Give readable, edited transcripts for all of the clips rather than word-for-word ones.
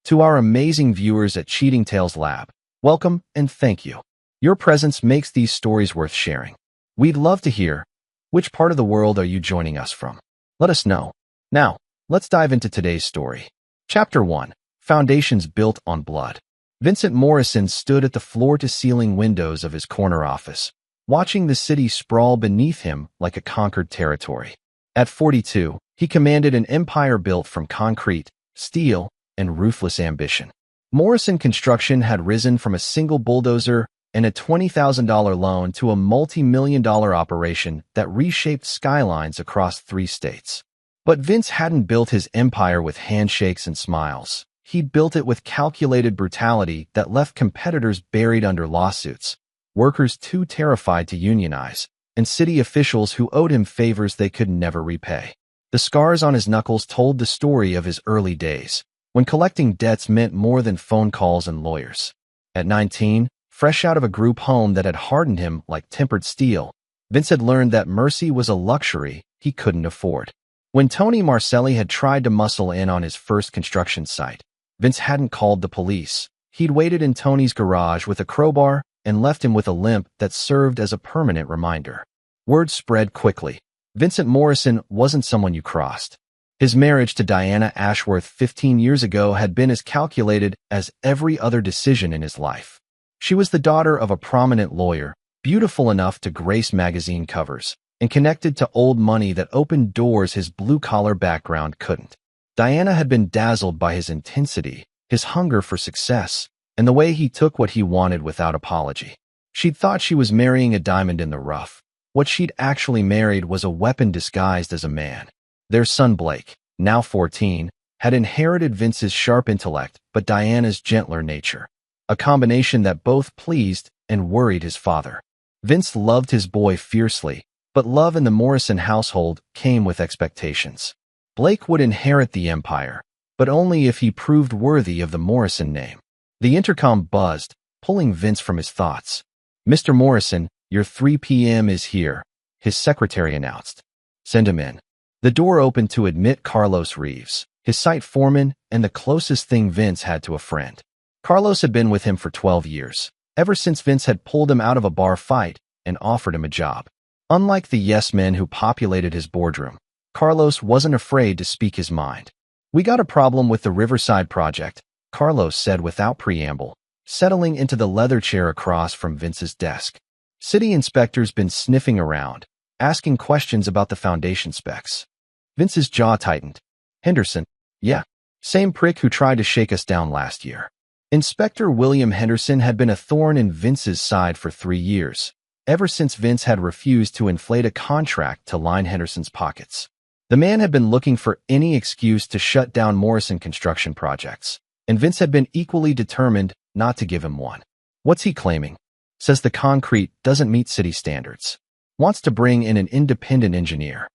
To our amazing viewers at Cheating Tales Lab, welcome and thank you. Your presence makes these stories worth sharing. We'd love to hear, which part of the world are you joining us from? Let us know. Now, let's dive into today's story. Chapter 1. Foundations Built on Blood. Vincent Morrison stood at the floor-to-ceiling windows of his corner office, watching the city sprawl beneath him like a conquered territory. At 42, he commanded an empire built from concrete, steel, and ruthless ambition. Morrison Construction had risen from a single bulldozer and a $20,000 loan to a multi-million-dollar operation that reshaped skylines across 3 states. But Vince hadn't built his empire with handshakes and smiles. He'd built it with calculated brutality that left competitors buried under lawsuits, workers too terrified to unionize, and city officials who owed him favors they could never repay. The scars on his knuckles told the story of his early days, when collecting debts meant more than phone calls and lawyers. At 19, fresh out of a group home that had hardened him like tempered steel, Vince had learned that mercy was a luxury he couldn't afford. When Tony Marcelli had tried to muscle in on his first construction site, Vince hadn't called the police. He'd waited in Tony's garage with a crowbar and left him with a limp that served as a permanent reminder. Word spread quickly. Vincent Morrison wasn't someone you crossed. His marriage to Diana Ashworth 15 years ago had been as calculated as every other decision in his life. She was the daughter of a prominent lawyer, beautiful enough to grace magazine covers, and connected to old money that opened doors his blue-collar background couldn't. Diana had been dazzled by his intensity, his hunger for success, and the way he took what he wanted without apology. She'd thought she was marrying a diamond in the rough. What she'd actually married was a weapon disguised as a man. Their son Blake, now 14, had inherited Vince's sharp intellect but Diana's gentler nature, a combination that both pleased and worried his father. Vince loved his boy fiercely, but love in the Morrison household came with expectations. Blake would inherit the empire, but only if he proved worthy of the Morrison name. The intercom buzzed, pulling Vince from his thoughts. "Mr. Morrison, your 3 p.m. is here," his secretary announced. "Send him in." The door opened to admit Carlos Reeves, his site foreman and the closest thing Vince had to a friend. Carlos had been with him for 12 years, ever since Vince had pulled him out of a bar fight and offered him a job. Unlike the yes-men who populated his boardroom, Carlos wasn't afraid to speak his mind. "We got a problem with the Riverside project," Carlos said without preamble, settling into the leather chair across from Vince's desk. "City inspector's been sniffing around, asking questions about the foundation specs." Vince's jaw tightened. "Henderson? Yeah. Same prick who tried to shake us down last year." Inspector William Henderson had been a thorn in Vince's side for 3 years, ever since Vince had refused to inflate a contract to line Henderson's pockets. The man had been looking for any excuse to shut down Morrison construction projects, and Vince had been equally determined not to give him one. "What's he claiming?" "Says the concrete doesn't meet city standards. Wants to bring in an independent engineer."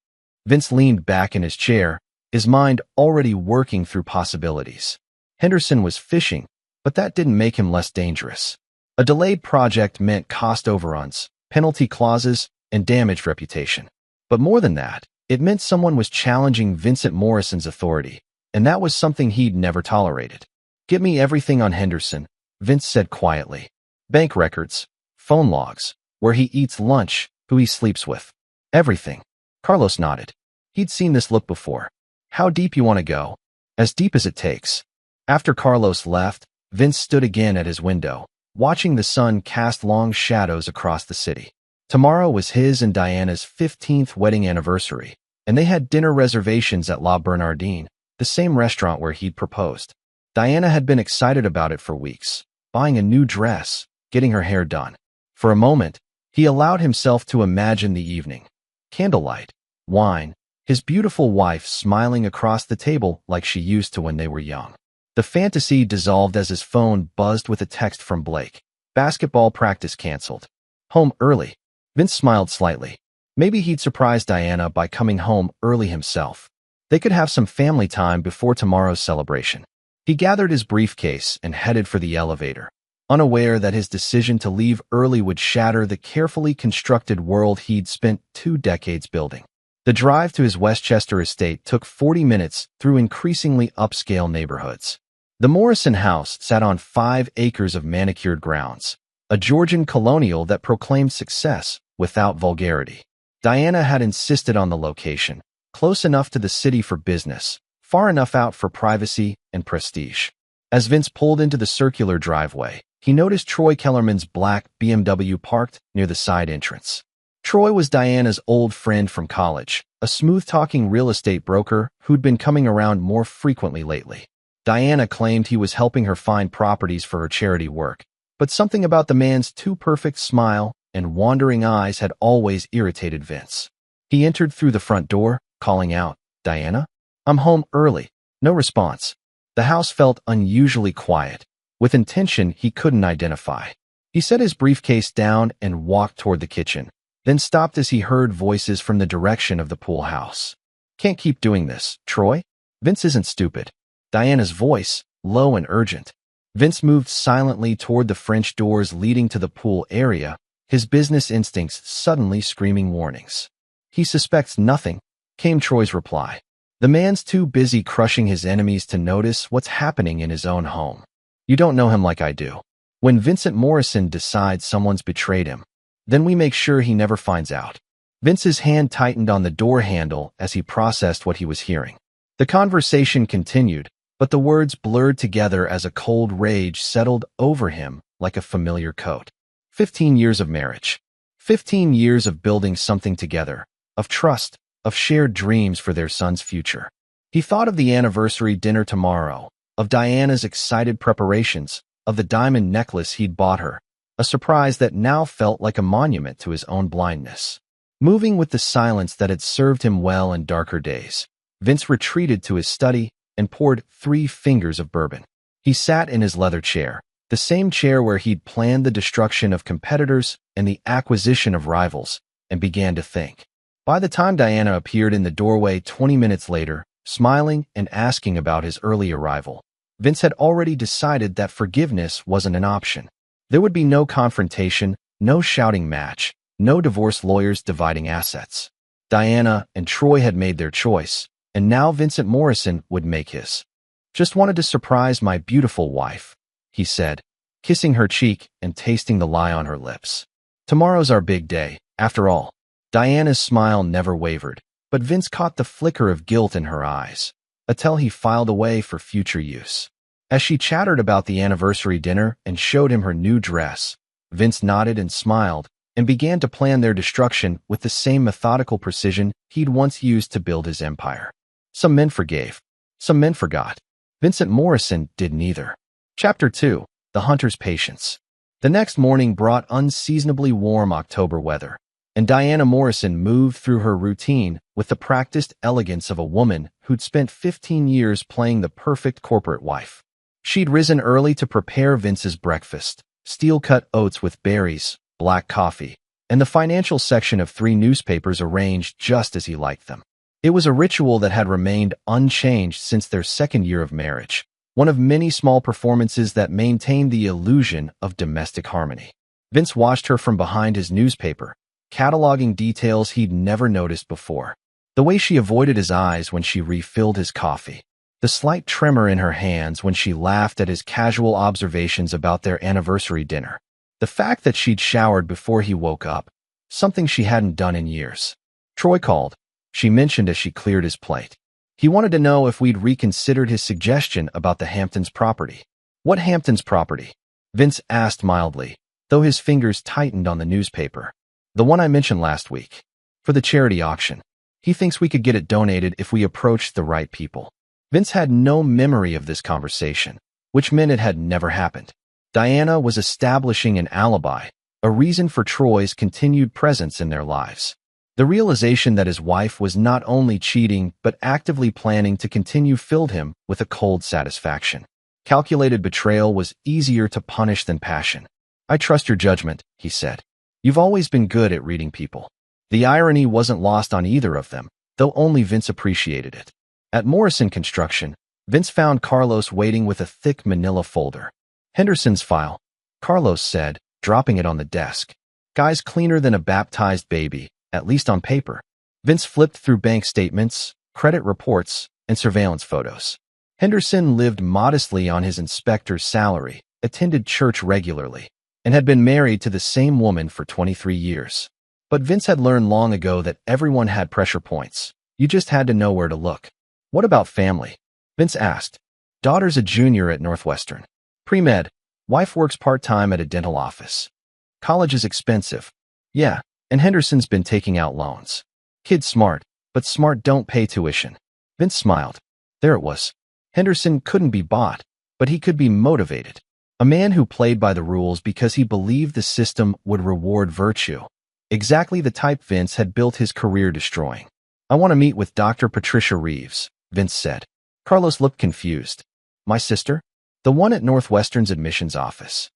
Vince leaned back in his chair, his mind already working through possibilities. Henderson was fishing, but that didn't make him less dangerous. A delayed project meant cost overruns, penalty clauses, and damaged reputation. But more than that, it meant someone was challenging Vincent Morrison's authority, and that was something he'd never tolerated. "Get me everything on Henderson," Vince said quietly. "Bank records, phone logs, where he eats lunch, who he sleeps with. Everything." Carlos nodded. He'd seen this look before. "How deep you want to go?" "As deep as it takes." After Carlos left, Vince stood again at his window, watching the sun cast long shadows across the city. Tomorrow was his and Diana's 15th wedding anniversary, and they had dinner reservations at La Bernardine, the same restaurant where he'd proposed. Diana had been excited about it for weeks, buying a new dress, getting her hair done. For a moment, he allowed himself to imagine the evening. Candlelight, wine, his beautiful wife smiling across the table like she used to when they were young. The fantasy dissolved as his phone buzzed with a text from Blake. "Basketball practice canceled. Home early." Vince smiled slightly. Maybe he'd surprise Diana by coming home early himself. They could have some family time before tomorrow's celebration. He gathered his briefcase and headed for the elevator, unaware that his decision to leave early would shatter the carefully constructed world he'd spent 2 decades building. The drive to his Westchester estate took 40 minutes through increasingly upscale neighborhoods. The Morrison house sat on 5 acres of manicured grounds, a Georgian colonial that proclaimed success without vulgarity. Diana had insisted on the location, close enough to the city for business, far enough out for privacy and prestige. As Vince pulled into the circular driveway, he noticed Troy Kellerman's black BMW parked near the side entrance. Troy was Diana's old friend from college, a smooth-talking real estate broker who'd been coming around more frequently lately. Diana claimed he was helping her find properties for her charity work, but something about the man's too-perfect smile and wandering eyes had always irritated Vince. He entered through the front door, calling out, "Diana? I'm home early." No response. The house felt unusually quiet, with intention he couldn't identify. He set his briefcase down and walked toward the kitchen, then stopped as he heard voices from the direction of the pool house. "Can't keep doing this, Troy. Vince isn't stupid." Diana's voice, low and urgent. Vince moved silently toward the French doors leading to the pool area, his business instincts suddenly screaming warnings. "He suspects nothing," came Troy's reply. "The man's too busy crushing his enemies to notice what's happening in his own home. You don't know him like I do. When Vincent Morrison decides someone's betrayed him, then we make sure he never finds out." Vince's hand tightened on the door handle as he processed what he was hearing. The conversation continued, but the words blurred together as a cold rage settled over him like a familiar coat. 15 years of marriage. 15 years of building something together, of trust, of shared dreams for their son's future. He thought of the anniversary dinner tomorrow, of Diana's excited preparations, of the diamond necklace he'd bought her, a surprise that now felt like a monument to his own blindness. Moving with the silence that had served him well in darker days, Vince retreated to his study and poured 3 fingers of bourbon. He sat in his leather chair, the same chair where he'd planned the destruction of competitors and the acquisition of rivals, and began to think. By the time Diana appeared in the doorway 20 minutes later, smiling and asking about his early arrival, Vince had already decided that forgiveness wasn't an option. There would be no confrontation, no shouting match, no divorce lawyers dividing assets. Diana and Troy had made their choice, and now Vincent Morrison would make his. "Just wanted to surprise my beautiful wife," he said, kissing her cheek and tasting the lie on her lips. "Tomorrow's our big day, after all." Diana's smile never wavered, but Vince caught the flicker of guilt in her eyes, a tell he filed away for future use. As she chattered about the anniversary dinner and showed him her new dress, Vince nodded and smiled and began to plan their destruction with the same methodical precision he'd once used to build his empire. Some men forgave. Some men forgot. Vincent Morrison did neither. Chapter 2. The Hunter's Patience. The next morning brought unseasonably warm October weather, and Diana Morrison moved through her routine with the practiced elegance of a woman who'd spent 15 years playing the perfect corporate wife. She'd risen early to prepare Vince's breakfast, steel-cut oats with berries, black coffee, and the financial section of 3 newspapers arranged just as he liked them. It was a ritual that had remained unchanged since their 2nd year of marriage, one of many small performances that maintained the illusion of domestic harmony. Vince watched her from behind his newspaper, cataloging details he'd never noticed before. The way she avoided his eyes when she refilled his coffee, the slight tremor in her hands when she laughed at his casual observations about their anniversary dinner, the fact that she'd showered before he woke up, something she hadn't done in years. "Troy called," she mentioned as she cleared his plate. "He wanted to know if we'd reconsidered his suggestion about the Hamptons property." "What Hamptons property?" Vince asked mildly, though his fingers tightened on the newspaper. "The one I mentioned last week. For the charity auction. He thinks we could get it donated if we approached the right people." Vince had no memory of this conversation, which meant it had never happened. Diana was establishing an alibi, a reason for Troy's continued presence in their lives. The realization that his wife was not only cheating but actively planning to continue filled him with a cold satisfaction. Calculated betrayal was easier to punish than passion. "I trust your judgment," he said. "You've always been good at reading people." The irony wasn't lost on either of them, though only Vince appreciated it. At Morrison Construction, Vince found Carlos waiting with a thick manila folder. "Henderson's file," Carlos said, dropping it on the desk. "Guy's cleaner than a baptized baby, at least on paper." Vince flipped through bank statements, credit reports, and surveillance photos. Henderson lived modestly on his inspector's salary, attended church regularly, and had been married to the same woman for 23 years. But Vince had learned long ago that everyone had pressure points. You just had to know where to look. What about family? Vince asked. Daughter's a junior at Northwestern. Pre-med. Wife works part-time at a dental office. College is expensive. Yeah, and Henderson's been taking out loans. Kid's smart, but smart don't pay tuition. Vince smiled. There it was. Henderson couldn't be bought, but he could be motivated. A man who played by the rules because he believed the system would reward virtue. Exactly the type Vince had built his career destroying. I want to meet with Dr. Patricia Reeves, Vince said. Carlos looked confused. My sister? The one at Northwestern's admissions office.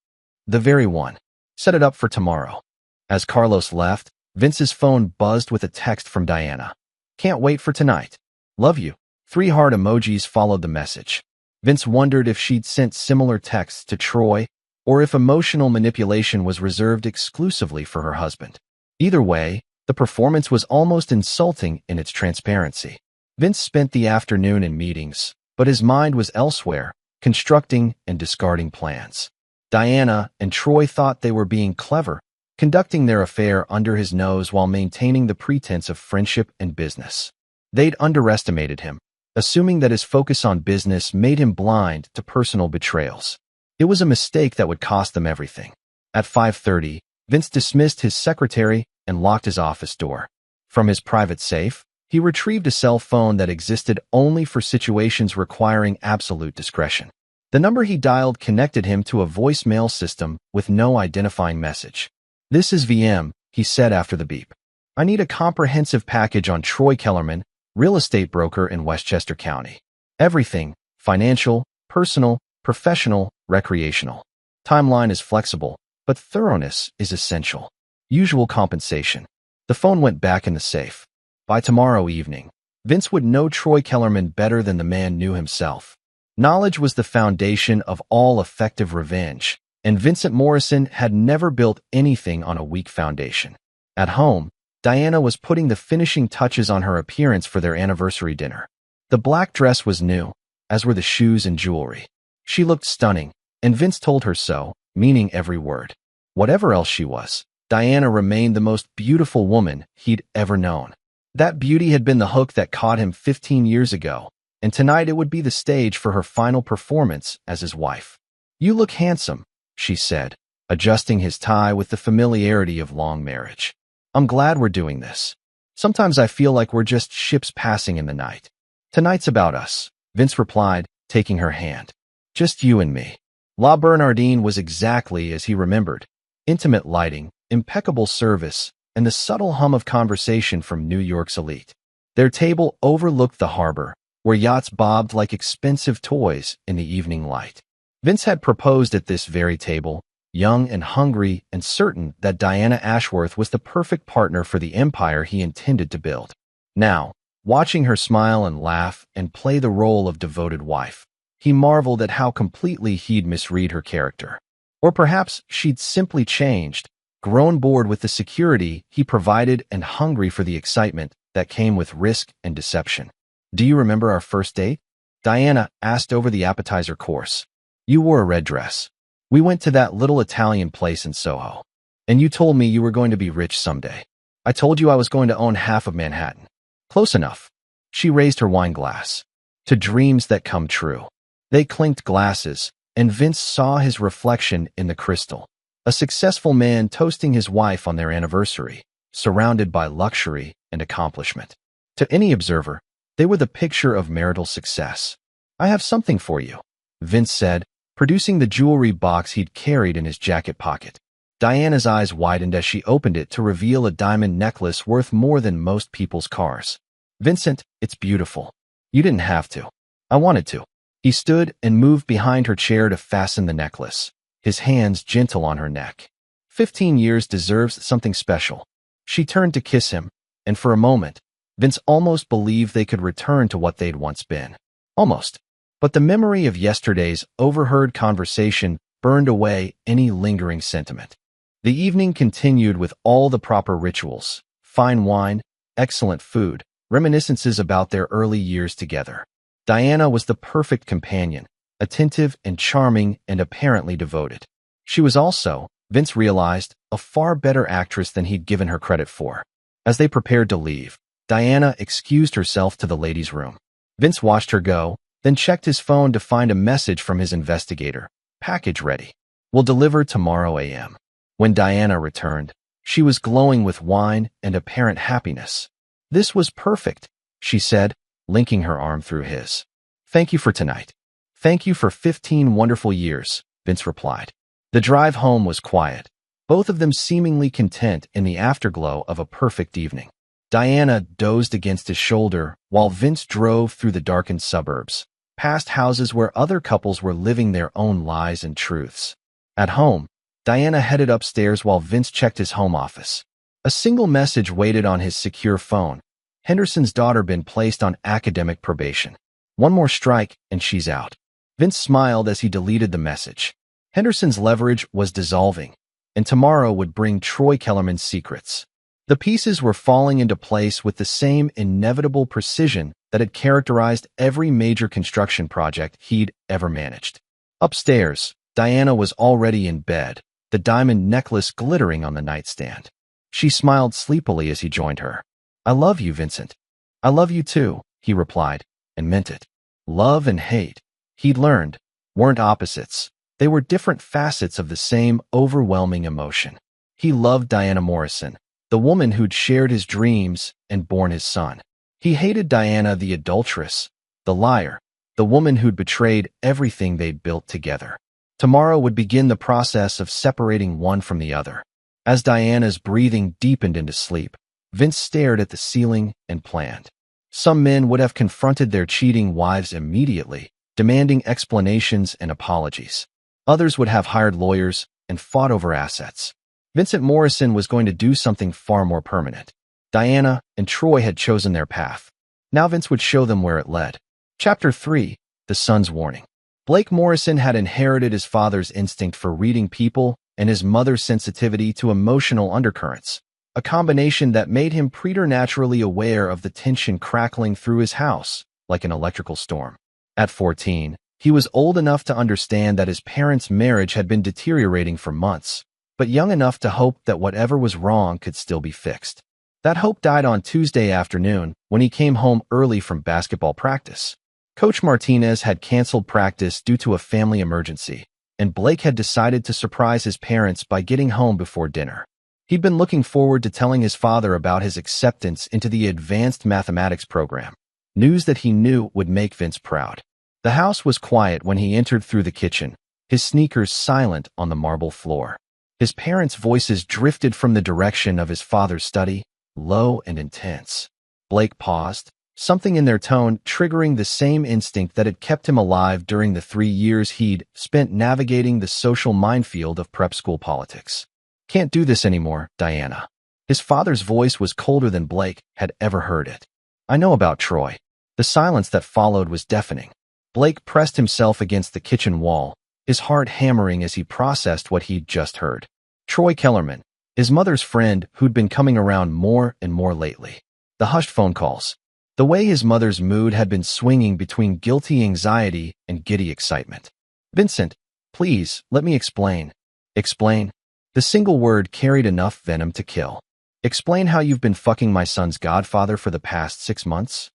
The very one. Set it up for tomorrow. As Carlos left, Vince's phone buzzed with a text from Diana. Can't wait for tonight. Love you. 3 heart emojis followed the message. Vince wondered if she'd sent similar texts to Troy, or if emotional manipulation was reserved exclusively for her husband. Either way, the performance was almost insulting in its transparency. Vince spent the afternoon in meetings, but his mind was elsewhere, constructing and discarding plans. Diana and Troy thought they were being clever, conducting their affair under his nose while maintaining the pretense of friendship and business. They'd underestimated him, assuming that his focus on business made him blind to personal betrayals. It was a mistake that would cost them everything. At 5:30, Vince dismissed his secretary and locked his office door. From his private safe, he retrieved a cell phone that existed only for situations requiring absolute discretion. The number he dialed connected him to a voicemail system with no identifying message. This is VM, he said after the beep. I need a comprehensive package on Troy Kellerman, real estate broker in Westchester County. Everything, financial, personal, professional, recreational. Timeline is flexible, but thoroughness is essential. Usual compensation. The phone went back in the safe. By tomorrow evening, Vince would know Troy Kellerman better than the man knew himself. Knowledge was the foundation of all effective revenge, and Vincent Morrison had never built anything on a weak foundation. At home, Diana was putting the finishing touches on her appearance for their anniversary dinner. The black dress was new, as were the shoes and jewelry. She looked stunning, and Vince told her so, meaning every word. Whatever else she was, Diana remained the most beautiful woman he'd ever known. That beauty had been the hook that caught him 15 years ago, and tonight it would be the stage for her final performance as his wife. You look handsome, she said, adjusting his tie with the familiarity of long marriage. I'm glad we're doing this. Sometimes I feel like we're just ships passing in the night. Tonight's about us, Vince replied, taking her hand. Just you and me. La Bernardine was exactly as he remembered. Intimate lighting, impeccable service, and the subtle hum of conversation from New York's elite. Their table overlooked the harbor, where yachts bobbed like expensive toys in the evening light. Vince had proposed at this very table, young and hungry and certain that Diana Ashworth was the perfect partner for the empire he intended to build. Now, watching her smile and laugh and play the role of devoted wife, he marveled at how completely he'd misread her character. Or perhaps she'd simply changed, grown bored with the security he provided and hungry for the excitement that came with risk and deception. Do you remember our first date? Diana asked over the appetizer course. You wore a red dress. We went to that little Italian place in Soho. And you told me you were going to be rich someday. I told you I was going to own half of Manhattan. Close enough. She raised her wine glass. To dreams that come true. They clinked glasses, and Vince saw his reflection in the crystal. A successful man toasting his wife on their anniversary, surrounded by luxury and accomplishment. To any observer, they were the picture of marital success. I have something for you, Vince said, producing the jewelry box he'd carried in his jacket pocket. Diana's eyes widened as she opened it to reveal a diamond necklace worth more than most people's cars. Vincent, it's beautiful. You didn't have to. I wanted to. He stood and moved behind her chair to fasten the necklace, his hands gentle on her neck. 15 years deserves something special. She turned to kiss him, and for a moment, Vince almost believed they could return to what they'd once been. Almost. But the memory of yesterday's overheard conversation burned away any lingering sentiment. The evening continued with all the proper rituals, fine wine, excellent food, reminiscences about their early years together. Diana was the perfect companion, attentive and charming and apparently devoted. She was also, Vince realized, a far better actress than he'd given her credit for. As they prepared to leave, Diana excused herself to the ladies' room. Vince watched her go, then checked his phone to find a message from his investigator. Package ready. Will deliver tomorrow a.m. When Diana returned, she was glowing with wine and apparent happiness. This was perfect, she said, linking her arm through his. Thank you for tonight. Thank you for 15 wonderful years, Vince replied. The drive home was quiet, both of them seemingly content in the afterglow of a perfect evening. Diana dozed against his shoulder while Vince drove through the darkened suburbs, past houses where other couples were living their own lies and truths. At home, Diana headed upstairs while Vince checked his home office. A single message waited on his secure phone. Henderson's daughter been placed on academic probation. One more strike and she's out. Vince smiled as he deleted the message. Henderson's leverage was dissolving, and tomorrow would bring Troy Kellerman's secrets. The pieces were falling into place with the same inevitable precision that had characterized every major construction project he'd ever managed. Upstairs, Diana was already in bed, the diamond necklace glittering on the nightstand. She smiled sleepily as he joined her. I love you, Vincent. I love you too, he replied, and meant it. Love and hate, he'd learned, weren't opposites. They were different facets of the same overwhelming emotion. He loved Diana Morrison, the woman who'd shared his dreams and borne his son. He hated Diana, the adulteress, the liar, the woman who'd betrayed everything they'd built together. Tomorrow would begin the process of separating one from the other. As Diana's breathing deepened into sleep, Vince stared at the ceiling and planned. Some men would have confronted their cheating wives immediately, demanding explanations and apologies. Others would have hired lawyers and fought over assets. Vincent Morrison was going to do something far more permanent. Diana and Troy had chosen their path. Now Vince would show them where it led. Chapter 3, The Son's Warning. Blake Morrison had inherited his father's instinct for reading people and his mother's sensitivity to emotional undercurrents, a combination that made him preternaturally aware of the tension crackling through his house like an electrical storm. At 14, he was old enough to understand that his parents' marriage had been deteriorating for months, but young enough to hope that whatever was wrong could still be fixed. That hope died on Tuesday afternoon when he came home early from basketball practice. Coach Martinez had canceled practice due to a family emergency, and Blake had decided to surprise his parents by getting home before dinner. He'd been looking forward to telling his father about his acceptance into the advanced mathematics program, news that he knew would make Vince proud. The house was quiet when he entered through the kitchen, his sneakers silent on the marble floor. His parents' voices drifted from the direction of his father's study, low and intense. Blake paused, something in their tone triggering the same instinct that had kept him alive during the 3 years he'd spent navigating the social minefield of prep school politics. Can't do this anymore, Diana. His father's voice was colder than Blake had ever heard it. I know about Troy. The silence that followed was deafening. Blake pressed himself against the kitchen wall, his heart hammering as he processed what he'd just heard. Troy Kellerman, his mother's friend who'd been coming around more and more lately. The hushed phone calls. The way his mother's mood had been swinging between guilty anxiety and giddy excitement. Vincent, please, let me explain. Explain? The single word carried enough venom to kill. Explain how you've been fucking my son's godfather for the past 6 months?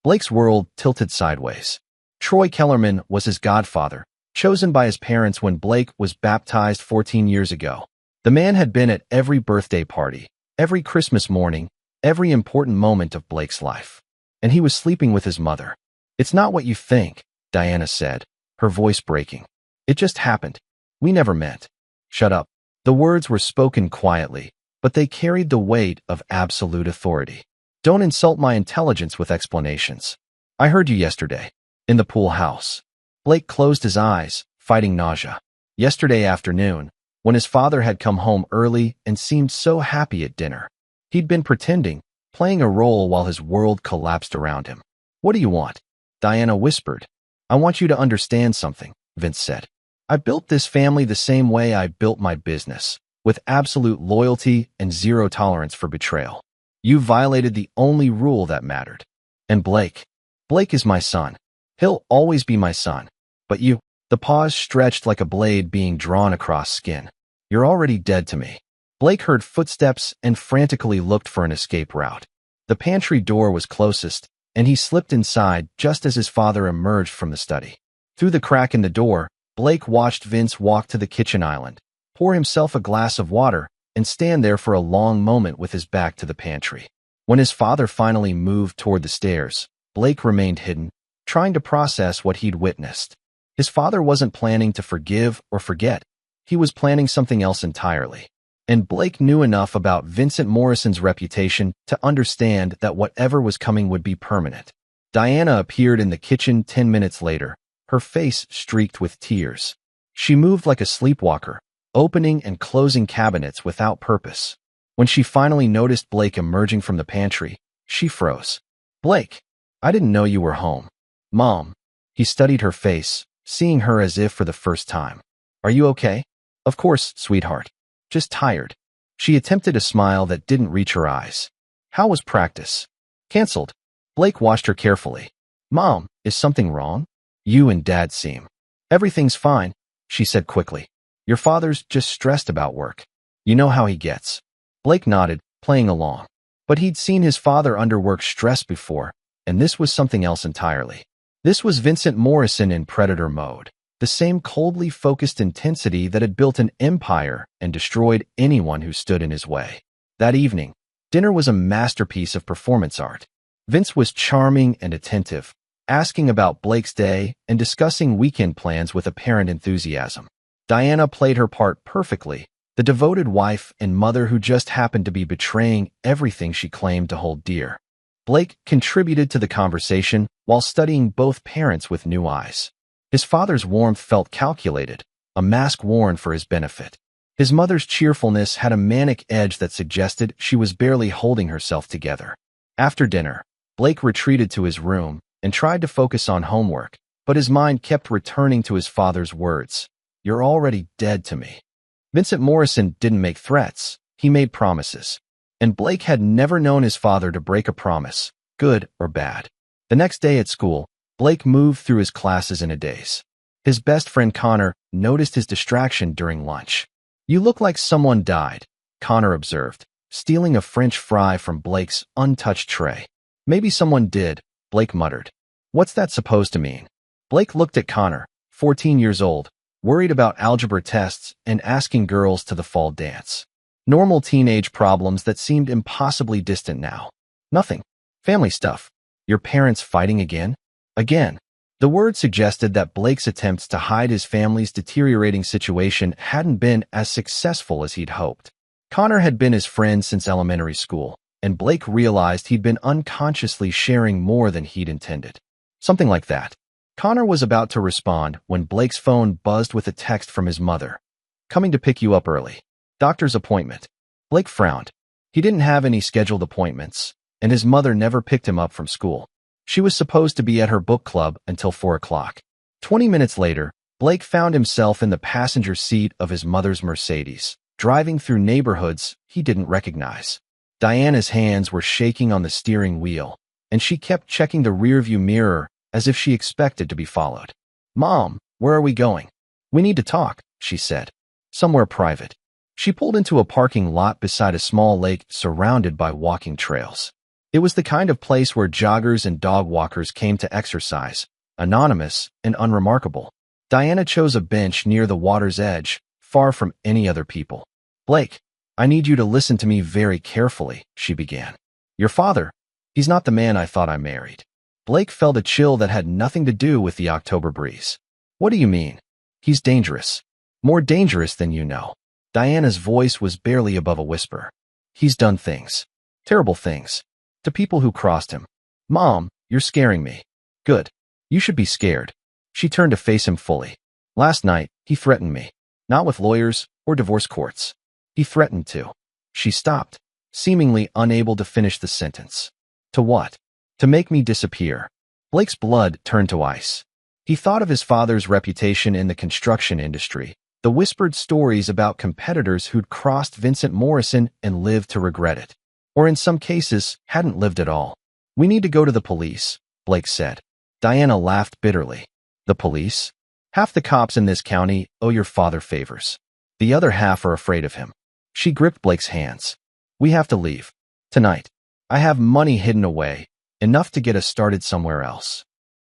Blake's world tilted sideways. Troy Kellerman was his godfather, chosen by his parents when Blake was baptized 14 years ago. The man had been at every birthday party, every Christmas morning, every important moment of Blake's life. And he was sleeping with his mother. It's not what you think, Diana said, her voice breaking. It just happened. We never meant. Shut up. The words were spoken quietly, but they carried the weight of absolute authority. Don't insult my intelligence with explanations. I heard you yesterday. In the pool house. Blake closed his eyes, fighting nausea. Yesterday afternoon, when his father had come home early and seemed so happy at dinner. He'd been pretending, playing a role while his world collapsed around him. What do you want? Diana whispered. I want you to understand something, Vince said. I built this family the same way I built my business, with absolute loyalty and zero tolerance for betrayal. You violated the only rule that mattered. And Blake is my son. He'll always be my son. But you, the pause stretched like a blade being drawn across skin. You're already dead to me. Blake heard footsteps and frantically looked for an escape route. The pantry door was closest, and he slipped inside just as his father emerged from the study. Through the crack in the door, Blake watched Vince walk to the kitchen island, pour himself a glass of water, and stand there for a long moment with his back to the pantry. When his father finally moved toward the stairs, Blake remained hidden, trying to process what he'd witnessed. His father wasn't planning to forgive or forget. He was planning something else entirely. And Blake knew enough about Vincent Morrison's reputation to understand that whatever was coming would be permanent. Diana appeared in the kitchen 10 minutes later, her face streaked with tears. She moved like a sleepwalker, opening and closing cabinets without purpose. When she finally noticed Blake emerging from the pantry, she froze. "Blake, I didn't know you were home." "Mom." He studied her face, seeing her as if for the first time. "Are you okay?" "Of course, sweetheart. Just tired." She attempted a smile that didn't reach her eyes. "How was practice?" "Canceled." Blake watched her carefully. "Mom, is something wrong?" "You and Dad seem." "Everything's fine," she said quickly. "Your father's just stressed about work. You know how he gets." Blake nodded, playing along. But he'd seen his father under work stress before, and this was something else entirely. This was Vincent Morrison in predator mode. The same coldly focused intensity that had built an empire and destroyed anyone who stood in his way. That evening, dinner was a masterpiece of performance art. Vince was charming and attentive, asking about Blake's day and discussing weekend plans with apparent enthusiasm. Diana played her part perfectly, the devoted wife and mother who just happened to be betraying everything she claimed to hold dear. Blake contributed to the conversation while studying both parents with new eyes. His father's warmth felt calculated, a mask worn for his benefit. His mother's cheerfulness had a manic edge that suggested she was barely holding herself together. After dinner, Blake retreated to his room and tried to focus on homework, but his mind kept returning to his father's words. "You're already dead to me." Vincent Morrison didn't make threats, he made promises. And Blake had never known his father to break a promise, good or bad. The next day at school, Blake moved through his classes in a daze. His best friend Connor noticed his distraction during lunch. "You look like someone died," Connor observed, stealing a French fry from Blake's untouched tray. "Maybe someone did," Blake muttered. "What's that supposed to mean?" Blake looked at Connor, 14 years old, worried about algebra tests and asking girls to the fall dance. Normal teenage problems that seemed impossibly distant now. "Nothing. Family stuff." "Your parents fighting again?" "Again." The word suggested that Blake's attempts to hide his family's deteriorating situation hadn't been as successful as he'd hoped. Connor had been his friend since elementary school, and Blake realized he'd been unconsciously sharing more than he'd intended. Something like that. Connor was about to respond when Blake's phone buzzed with a text from his mother. "Coming to pick you up early. Doctor's appointment." Blake frowned. He didn't have any scheduled appointments, and his mother never picked him up from school. She was supposed to be at her book club until 4 o'clock. 20 minutes later, Blake found himself in the passenger seat of his mother's Mercedes, driving through neighborhoods he didn't recognize. Diana's hands were shaking on the steering wheel, and she kept checking the rearview mirror as if she expected to be followed. "Mom, where are we going?" "We need to talk," she said. "Somewhere private." She pulled into a parking lot beside a small lake surrounded by walking trails. It was the kind of place where joggers and dog walkers came to exercise, anonymous and unremarkable. Diana chose a bench near the water's edge, far from any other people. "Blake, I need you to listen to me very carefully," she began. "Your father, he's not the man I thought I married." Blake felt a chill that had nothing to do with the October breeze. "What do you mean?" "He's dangerous. More dangerous than you know." Diana's voice was barely above a whisper. "He's done things. Terrible things. To people who crossed him." "Mom, you're scaring me." "Good. You should be scared." She turned to face him fully. "Last night, he threatened me. Not with lawyers or divorce courts. He threatened to." She stopped, seemingly unable to finish the sentence. "To what?" "To make me disappear." Blake's blood turned to ice. He thought of his father's reputation in the construction industry, the whispered stories about competitors who'd crossed Vincent Morrison and lived to regret it. Or in some cases, hadn't lived at all. "We need to go to the police," Blake said. Diana laughed bitterly. The police? Half the cops in this county owe your father favors. The other half are afraid of him. She gripped Blake's hands. We have to leave. Tonight. I have money hidden away, enough to get us started somewhere else.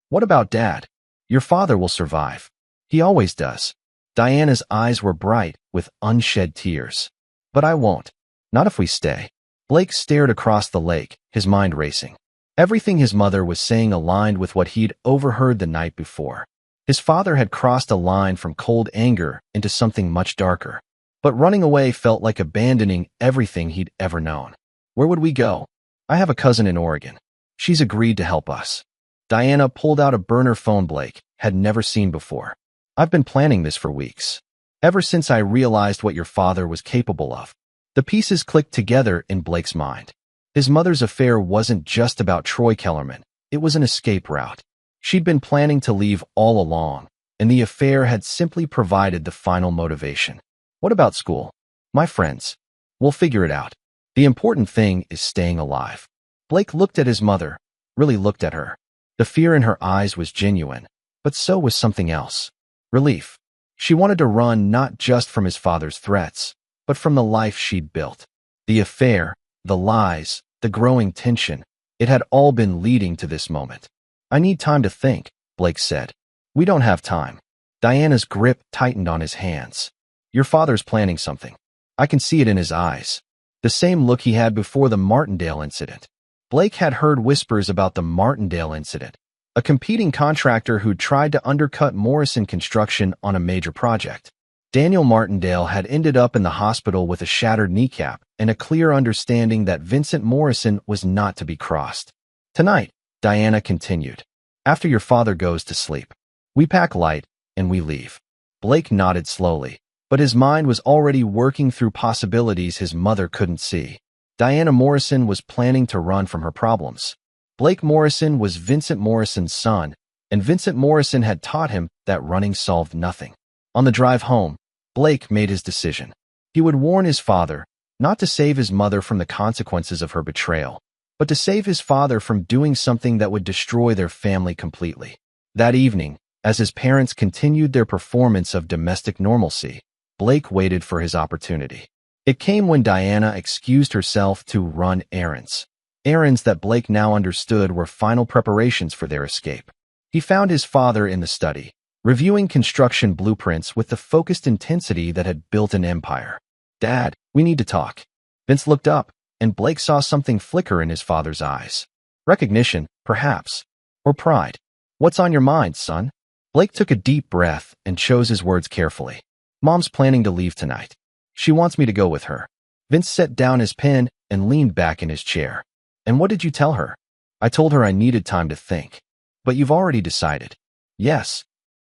What about Dad? Your father will survive. He always does. Diana's eyes were bright with unshed tears. But I won't. Not if we stay. Blake stared across the lake, his mind racing. Everything his mother was saying aligned with what he'd overheard the night before. His father had crossed a line from cold anger into something much darker. But running away felt like abandoning everything he'd ever known. Where would we go? I have a cousin in Oregon. She's agreed to help us. Diana pulled out a burner phone Blake had never seen before. I've been planning this for weeks. Ever since I realized what your father was capable of. The pieces clicked together in Blake's mind. His mother's affair wasn't just about Troy Kellerman. It was an escape route. She'd been planning to leave all along, and the affair had simply provided the final motivation. What about school? My friends. We'll figure it out. The important thing is staying alive. Blake looked at his mother, really looked at her. The fear in her eyes was genuine, but so was something else. Relief. She wanted to run not just from his father's threats, but from the life she'd built. The affair, the lies, the growing tension, it had all been leading to this moment. I need time to think, Blake said. We don't have time. Diana's grip tightened on his hands. Your father's planning something. I can see it in his eyes. The same look he had before the Martindale incident. Blake had heard whispers about the Martindale incident, a competing contractor who'd tried to undercut Morrison Construction on a major project. Daniel Martindale had ended up in the hospital with a shattered kneecap and a clear understanding that Vincent Morrison was not to be crossed. Tonight, Diana continued. After your father goes to sleep, we pack light and we leave. Blake nodded slowly, but his mind was already working through possibilities his mother couldn't see. Diana Morrison was planning to run from her problems. Blake Morrison was Vincent Morrison's son, and Vincent Morrison had taught him that running solved nothing. On the drive home, Blake made his decision. He would warn his father, not to save his mother from the consequences of her betrayal, but to save his father from doing something that would destroy their family completely. That evening, as his parents continued their performance of domestic normalcy, Blake waited for his opportunity. It came when Diana excused herself to run errands. Errands that Blake now understood were final preparations for their escape. He found his father in the study, reviewing construction blueprints with the focused intensity that had built an empire. Dad, we need to talk. Vince looked up, and Blake saw something flicker in his father's eyes. Recognition, perhaps. Or pride. What's on your mind, son? Blake took a deep breath and chose his words carefully. Mom's planning to leave tonight. She wants me to go with her. Vince set down his pen and leaned back in his chair. And what did you tell her? I told her I needed time to think. But you've already decided. Yes.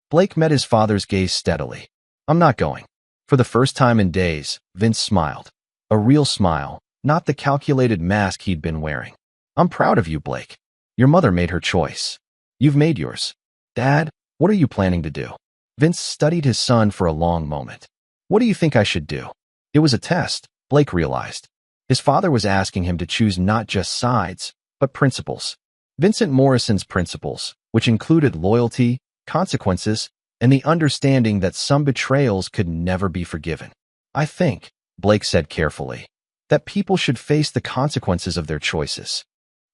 Blake met his father's gaze steadily. I'm not going. For the first time in days, Vince smiled. A real smile, not the calculated mask he'd been wearing. I'm proud of you, Blake. Your mother made her choice. You've made yours. Dad, what are you planning to do? Vince studied his son for a long moment. What do you think I should do? It was a test, Blake realized. His father was asking him to choose not just sides, but principles. Vincent Morrison's principles, which included loyalty, consequences, and the understanding that some betrayals could never be forgiven. I think, Blake said carefully, that people should face the consequences of their choices.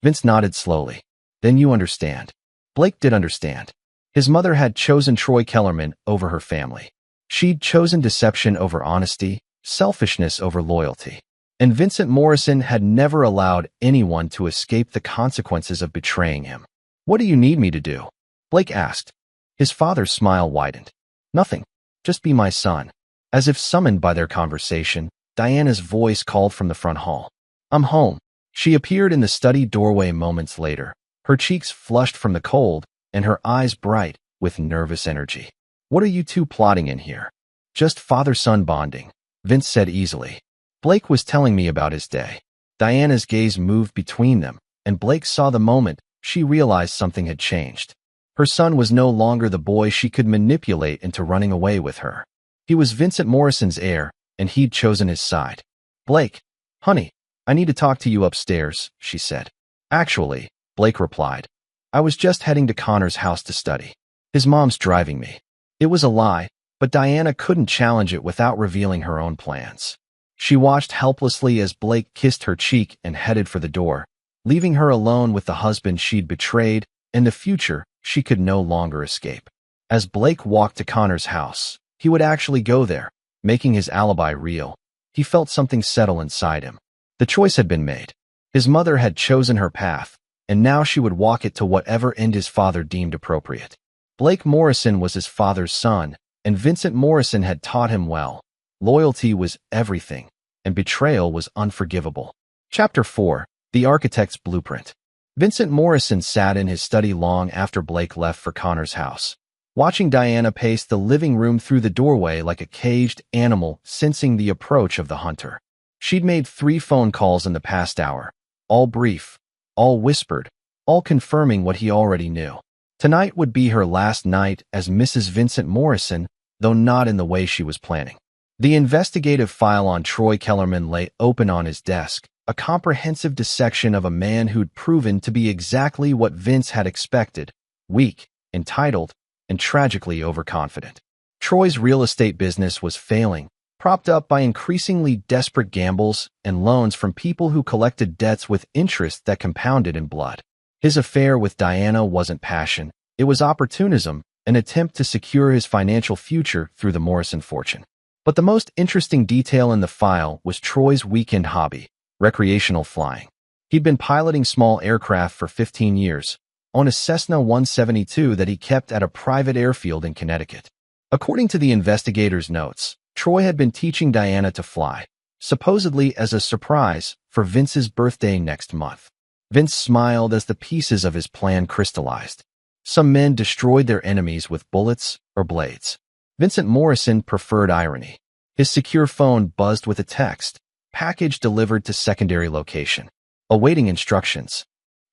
Vince nodded slowly. Then you understand. Blake did understand. His mother had chosen Troy Kellerman over her family. She'd chosen deception over honesty, selfishness over loyalty. And Vincent Morrison had never allowed anyone to escape the consequences of betraying him. What do you need me to do? Blake asked. His father's smile widened. Nothing. Just be my son. As if summoned by their conversation, Diana's voice called from the front hall. I'm home. She appeared in the study doorway moments later, her cheeks flushed from the cold and her eyes bright with nervous energy. What are you two plotting in here? Just father-son bonding, Vince said easily. Blake was telling me about his day. Diana's gaze moved between them, and Blake saw the moment she realized something had changed. Her son was no longer the boy she could manipulate into running away with her. He was Vincent Morrison's heir, and he'd chosen his side. Blake, honey, I need to talk to you upstairs, she said. Actually, Blake replied, I was just heading to Connor's house to study. His mom's driving me. It was a lie, but Diana couldn't challenge it without revealing her own plans. She watched helplessly as Blake kissed her cheek and headed for the door, leaving her alone with the husband she'd betrayed and the future she could no longer escape. As Blake walked to Connor's house, he would actually go there, making his alibi real. He felt something settle inside him. The choice had been made. His mother had chosen her path, and now she would walk it to whatever end his father deemed appropriate. Blake Morrison was his father's son, and Vincent Morrison had taught him well. Loyalty was everything, and betrayal was unforgivable. Chapter 4. The Architect's Blueprint. Vincent Morrison sat in his study long after Blake left for Connor's house, watching Diana pace the living room through the doorway like a caged animal sensing the approach of the hunter. She'd made 3 phone calls in the past hour, all brief, all whispered, all confirming what he already knew. Tonight would be her last night as Mrs. Vincent Morrison, though not in the way she was planning. The investigative file on Troy Kellerman lay open on his desk, a comprehensive dissection of a man who'd proven to be exactly what Vince had expected: weak, entitled, and tragically overconfident. Troy's real estate business was failing, propped up by increasingly desperate gambles and loans from people who collected debts with interest that compounded in blood. His affair with Diana wasn't passion, it was opportunism, an attempt to secure his financial future through the Morrison fortune. But the most interesting detail in the file was Troy's weekend hobby: recreational flying. He'd been piloting small aircraft for 15 years, on a Cessna 172 that he kept at a private airfield in Connecticut. According to the investigators' notes, Troy had been teaching Diana to fly, supposedly as a surprise for Vince's birthday next month. Vince smiled as the pieces of his plan crystallized. Some men destroyed their enemies with bullets or blades. Vincent Morrison preferred irony. His secure phone buzzed with a text: package delivered to secondary location. Awaiting instructions.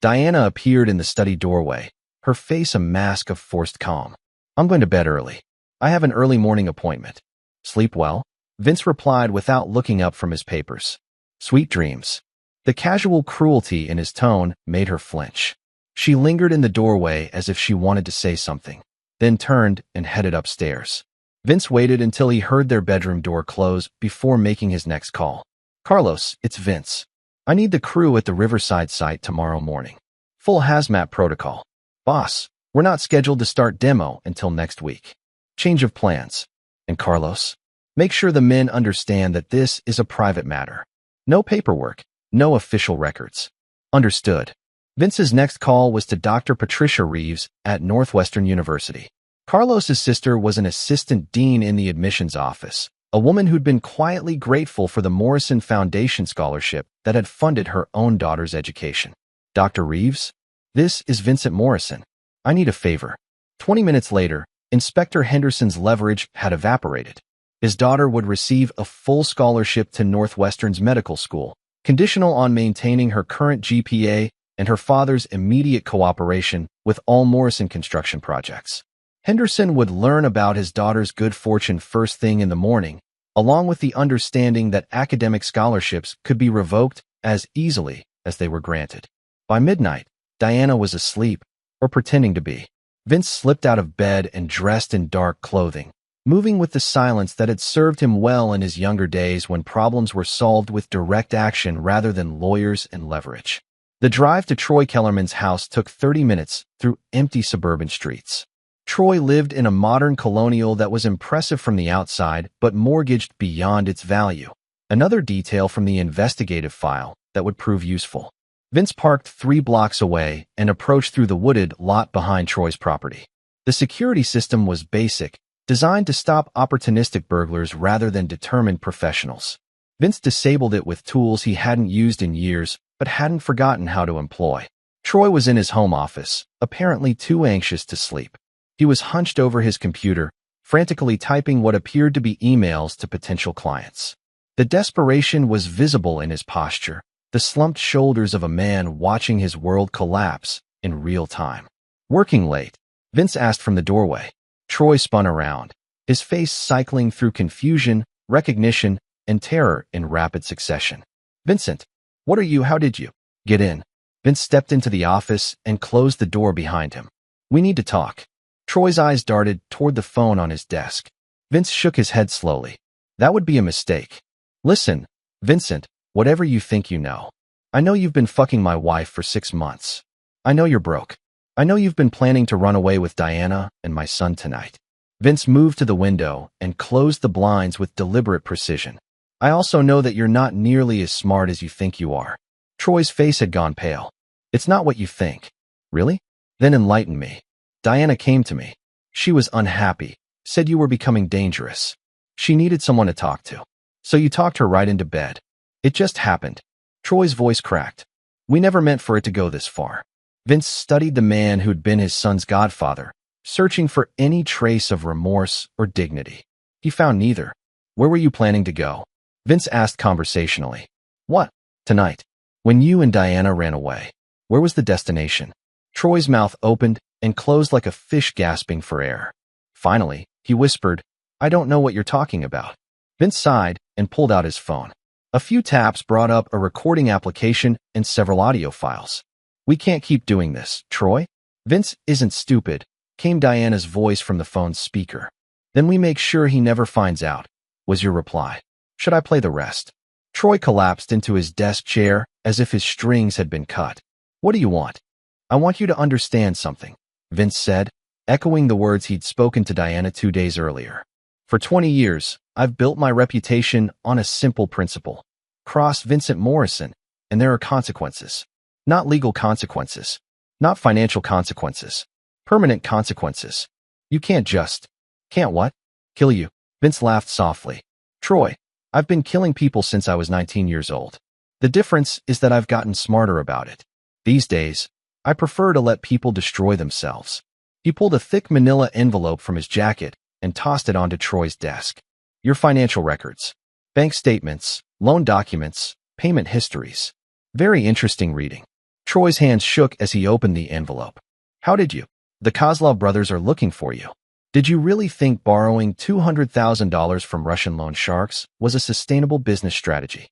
Diana appeared in the study doorway, her face a mask of forced calm. I'm going to bed early. I have an early morning appointment. Sleep well? Vince replied without looking up from his papers. Sweet dreams. The casual cruelty in his tone made her flinch. She lingered in the doorway as if she wanted to say something, then turned and headed upstairs. Vince waited until he heard their bedroom door close before making his next call. Carlos, it's Vince. I need the crew at the Riverside site tomorrow morning. Full hazmat protocol. Boss, we're not scheduled to start demo until next week. Change of plans. And Carlos, make sure the men understand that this is a private matter. No paperwork, no official records. Understood. Vince's next call was to Dr. Patricia Reeves at Northwestern University. Carlos's sister was an assistant dean in the admissions office, a woman who'd been quietly grateful for the Morrison Foundation scholarship that had funded her own daughter's education. Dr. Reeves? This is Vincent Morrison. I need a favor. 20 minutes later, Inspector Henderson's leverage had evaporated. His daughter would receive a full scholarship to Northwestern's medical school, conditional on maintaining her current GPA and her father's immediate cooperation with all Morrison construction projects. Henderson would learn about his daughter's good fortune first thing in the morning, along with the understanding that academic scholarships could be revoked as easily as they were granted. By midnight, Diana was asleep, or pretending to be. Vince slipped out of bed and dressed in dark clothing, moving with the silence that had served him well in his younger days when problems were solved with direct action rather than lawyers and leverage. The drive to Troy Kellerman's house took 30 minutes through empty suburban streets. Troy lived in a modern colonial that was impressive from the outside but mortgaged beyond its value. Another detail from the investigative file that would prove useful. Vince parked 3 blocks away and approached through the wooded lot behind Troy's property. The security system was basic, designed to stop opportunistic burglars rather than determined professionals. Vince disabled it with tools he hadn't used in years but hadn't forgotten how to employ. Troy was in his home office, apparently too anxious to sleep. He was hunched over his computer, frantically typing what appeared to be emails to potential clients. The desperation was visible in his posture, the slumped shoulders of a man watching his world collapse in real time. Working late, Vince asked from the doorway. Troy spun around, his face cycling through confusion, recognition, and terror in rapid succession. Vincent, what are you? How did you get in? Vince stepped into the office and closed the door behind him. We need to talk. Troy's eyes darted toward the phone on his desk. Vince shook his head slowly. That would be a mistake. Listen, Vincent, whatever you think you know. I know you've been fucking my wife for 6 months. I know you're broke. I know you've been planning to run away with Diana and my son tonight. Vince moved to the window and closed the blinds with deliberate precision. I also know that you're not nearly as smart as you think you are. Troy's face had gone pale. It's not what you think. Really? Then enlighten me. Diana came to me. She was unhappy, said you were becoming dangerous. She needed someone to talk to. So you talked her right into bed. It just happened. Troy's voice cracked. We never meant for it to go this far. Vince studied the man who'd been his son's godfather, searching for any trace of remorse or dignity. He found neither. Where were you planning to go? Vince asked conversationally. What? Tonight. When you and Diana ran away. Where was the destination? Troy's mouth opened and closed like a fish gasping for air. Finally, he whispered, I don't know what you're talking about. Vince sighed and pulled out his phone. A few taps brought up a recording application and several audio files. We can't keep doing this, Troy. Vince isn't stupid, came Diana's voice from the phone's speaker. Then we make sure he never finds out, was your reply. Should I play the rest? Troy collapsed into his desk chair as if his strings had been cut. What do you want? I want you to understand something, Vince said, echoing the words he'd spoken to Diana 2 days earlier. For 20 years, I've built my reputation on a simple principle. Cross Vincent Morrison, and there are consequences. Not legal consequences. Not financial consequences. Permanent consequences. You can't just... Can't what? Kill you. Vince laughed softly. Troy, I've been killing people since I was 19 years old. The difference is that I've gotten smarter about it. These days, I prefer to let people destroy themselves. He pulled a thick manila envelope from his jacket and tossed it onto Troy's desk. Your financial records. Bank statements, loan documents, payment histories. Very interesting reading. Troy's hands shook as he opened the envelope. How did you? The Kozlov brothers are looking for you. Did you really think borrowing $200,000 from Russian loan sharks was a sustainable business strategy?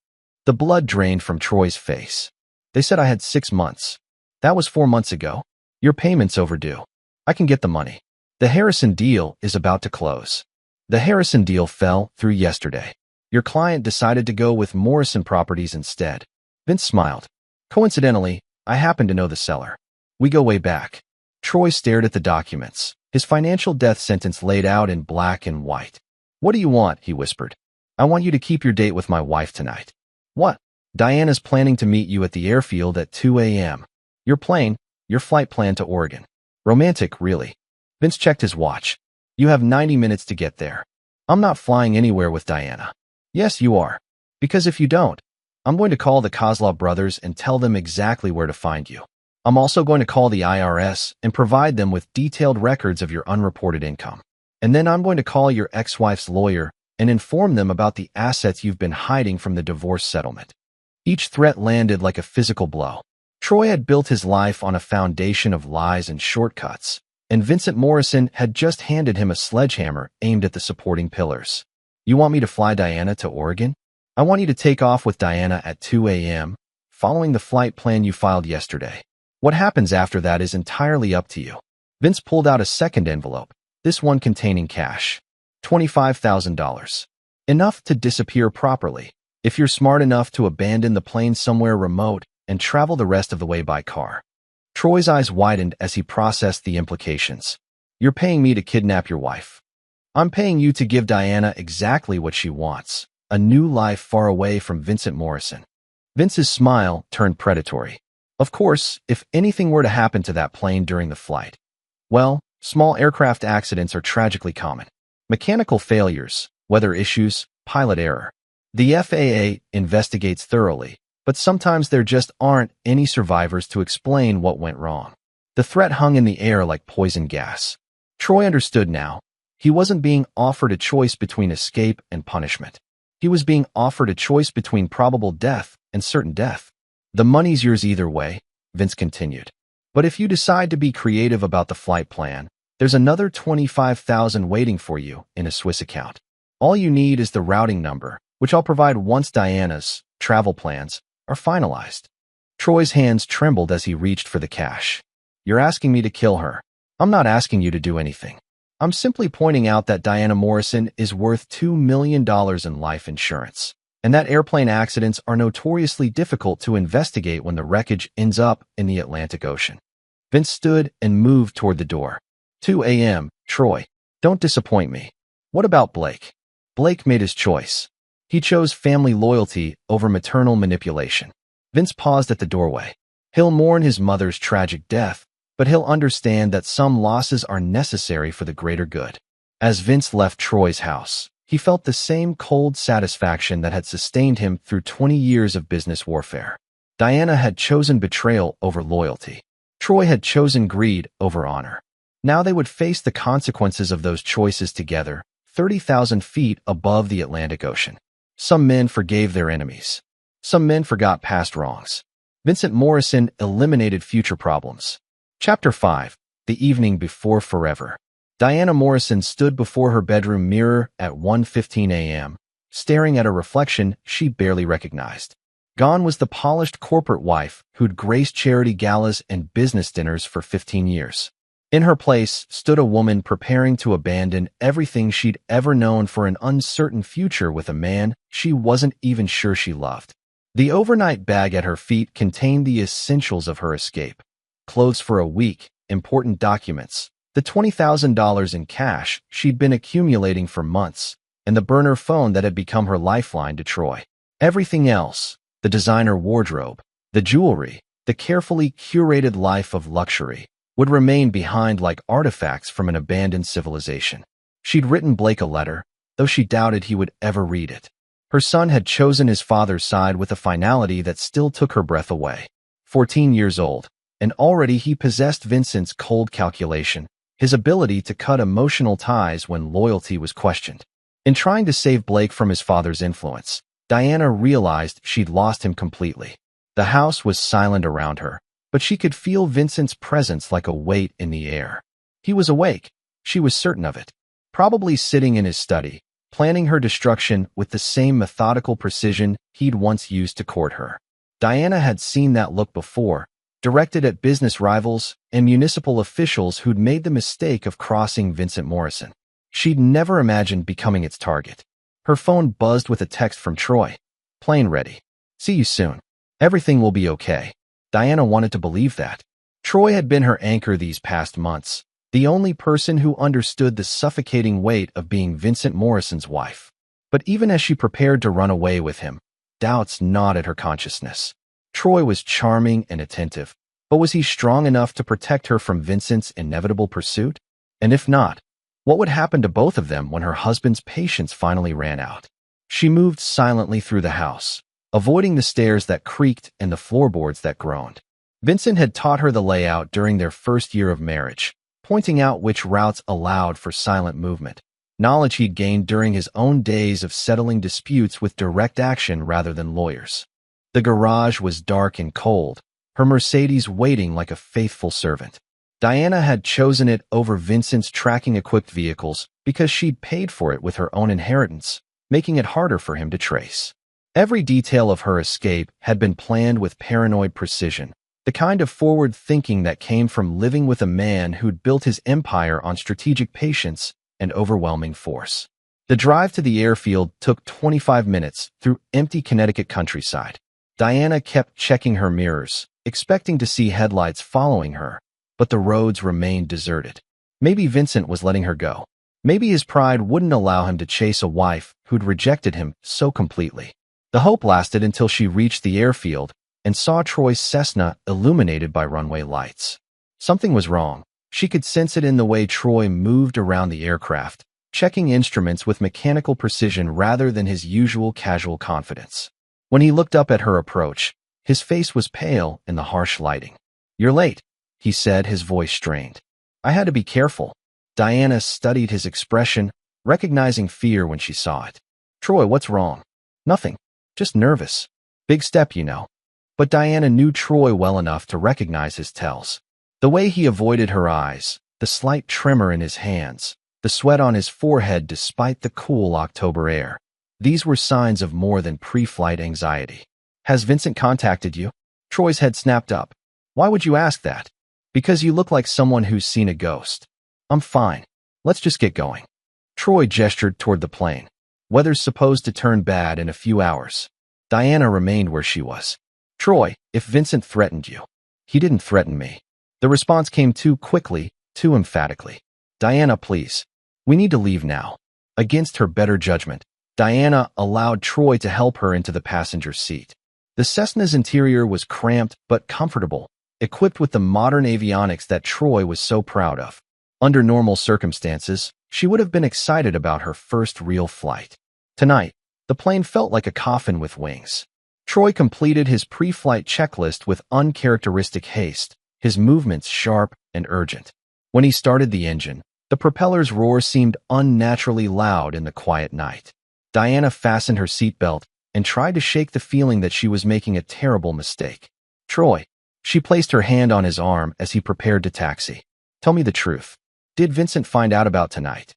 The blood drained from Troy's face. They said I had 6 months. That was 4 months ago. Your payment's overdue. I can get the money. The Harrison deal is about to close. The Harrison deal fell through yesterday. Your client decided to go with Morrison Properties instead. Vince smiled. Coincidentally, I happen to know the seller. We go way back. Troy stared at the documents, his financial death sentence laid out in black and white. What do you want? He whispered. I want you to keep your date with my wife tonight. What? Diana's planning to meet you at the airfield at 2 a.m. Your plane, your flight plan to Oregon. Romantic, really. Vince checked his watch. You have 90 minutes to get there. I'm not flying anywhere with Diana. Yes, you are. Because if you don't, I'm going to call the Kozlov brothers and tell them exactly where to find you. I'm also going to call the IRS and provide them with detailed records of your unreported income. And then I'm going to call your ex-wife's lawyer and inform them about the assets you've been hiding from the divorce settlement. Each threat landed like a physical blow. Troy had built his life on a foundation of lies and shortcuts, and Vincent Morrison had just handed him a sledgehammer aimed at the supporting pillars. You want me to fly Diana to Oregon? I want you to take off with Diana at 2 a.m., following the flight plan you filed yesterday. What happens after that is entirely up to you. Vince pulled out a second envelope, this one containing cash. $25,000. Enough to disappear properly, if you're smart enough to abandon the plane somewhere remote and travel the rest of the way by car. Troy's eyes widened as he processed the implications. You're paying me to kidnap your wife. I'm paying you to give Diana exactly what she wants. A new life far away from Vincent Morrison. Vince's smile turned predatory. Of course, if anything were to happen to that plane during the flight. Well, small aircraft accidents are tragically common. Mechanical failures, weather issues, pilot error. The FAA investigates thoroughly, but sometimes there just aren't any survivors to explain what went wrong. The threat hung in the air like poison gas. Troy understood now. He wasn't being offered a choice between escape and punishment. He was being offered a choice between probable death and certain death. The money's yours either way, Vince continued. But if you decide to be creative about the flight plan, there's another $25,000 waiting for you in a Swiss account. All you need is the routing number, which I'll provide once Diana's travel plans are finalized. Troy's hands trembled as he reached for the cash. You're asking me to kill her. I'm not asking you to do anything. I'm simply pointing out that Diana Morrison is worth $2 million in life insurance, and that airplane accidents are notoriously difficult to investigate when the wreckage ends up in the Atlantic Ocean. Vince stood and moved toward the door. 2 a.m., Troy. Don't disappoint me. What about Blake? Blake made his choice. He chose family loyalty over maternal manipulation. Vince paused at the doorway. He'll mourn his mother's tragic death, but he'll understand that some losses are necessary for the greater good. As Vince left Troy's house, he felt the same cold satisfaction that had sustained him through 20 years of business warfare. Diana had chosen betrayal over loyalty. Troy had chosen greed over honor. Now they would face the consequences of those choices together, 30,000 feet above the Atlantic Ocean. Some men forgave their enemies. Some men forgot past wrongs. Vincent Morrison eliminated future problems. Chapter 5. The Evening Before Forever. Diana Morrison stood before her bedroom mirror at 1:15 a.m., staring at a reflection she barely recognized. Gone was the polished corporate wife who'd graced charity galas and business dinners for 15 years. In her place stood a woman preparing to abandon everything she'd ever known for an uncertain future with a man she wasn't even sure she loved. The overnight bag at her feet contained the essentials of her escape. Clothes for a week, important documents, the $20,000 in cash she'd been accumulating for months, and the burner phone that had become her lifeline to Troy. Everything else, the designer wardrobe, the jewelry, the carefully curated life of luxury, would remain behind like artifacts from an abandoned civilization. She'd written Blake a letter, though she doubted he would ever read it. Her son had chosen his father's side with a finality that still took her breath away. 14 years old, and already he possessed Vincent's cold calculation, his ability to cut emotional ties when loyalty was questioned. In trying to save Blake from his father's influence, Diana realized she'd lost him completely. The house was silent around her, but she could feel Vincent's presence like a weight in the air. He was awake, she was certain of it, probably sitting in his study, planning her destruction with the same methodical precision he'd once used to court her. Diana had seen that look before, directed at business rivals and municipal officials who'd made the mistake of crossing Vincent Morrison. She'd never imagined becoming its target. Her phone buzzed with a text from Troy. Plane ready. See you soon. Everything will be okay. Diana wanted to believe that. Troy had been her anchor these past months, the only person who understood the suffocating weight of being Vincent Morrison's wife. But even as she prepared to run away with him, doubts gnawed at her consciousness. Troy was charming and attentive, but was he strong enough to protect her from Vincent's inevitable pursuit? And if not, what would happen to both of them when her husband's patience finally ran out? She moved silently through the house, avoiding the stairs that creaked and the floorboards that groaned. Vincent had taught her the layout during their first year of marriage, pointing out which routes allowed for silent movement, knowledge he'd gained during his own days of settling disputes with direct action rather than lawyers. The garage was dark and cold, her Mercedes waiting like a faithful servant. Diana had chosen it over Vincent's tracking-equipped vehicles because she'd paid for it with her own inheritance, making it harder for him to trace. Every detail of her escape had been planned with paranoid precision, the kind of forward thinking that came from living with a man who'd built his empire on strategic patience and overwhelming force. The drive to the airfield took 25 minutes through empty Connecticut countryside. Diana kept checking her mirrors, expecting to see headlights following her, but the roads remained deserted. Maybe Vincent was letting her go. Maybe his pride wouldn't allow him to chase a wife who'd rejected him so completely. The hope lasted until she reached the airfield and saw Troy's Cessna illuminated by runway lights. Something was wrong. She could sense it in the way Troy moved around the aircraft, checking instruments with mechanical precision rather than his usual casual confidence. When he looked up at her approach, his face was pale in the harsh lighting. "You're late," he said, his voice strained. "I had to be careful." Diana studied his expression, recognizing fear when she saw it. "Troy, what's wrong?" "Nothing. Just nervous. Big step, you know." But Diana knew Troy well enough to recognize his tells. The way he avoided her eyes, the slight tremor in his hands, the sweat on his forehead despite the cool October air. These were signs of more than pre-flight anxiety. "Has Vincent contacted you?" Troy's head snapped up. Why would you ask that? Because you look like someone who's seen a ghost. I'm fine. Let's just get going. Troy gestured toward the plane. Weather's supposed to turn bad in a few hours. Diana remained where she was. Troy, if Vincent threatened you. He didn't threaten me. The response came too quickly, too emphatically. Diana, please. We need to leave now. Against her better judgment, Diana allowed Troy to help her into the passenger seat. The Cessna's interior was cramped but comfortable, equipped with the modern avionics that Troy was so proud of. Under normal circumstances, she would have been excited about her first real flight. Tonight, the plane felt like a coffin with wings. Troy completed his pre-flight checklist with uncharacteristic haste, his movements sharp and urgent. When he started the engine, the propeller's roar seemed unnaturally loud in the quiet night. Diana fastened her seatbelt and tried to shake the feeling that she was making a terrible mistake. Troy. She placed her hand on his arm as he prepared to taxi. Tell me the truth. Did Vincent find out about tonight?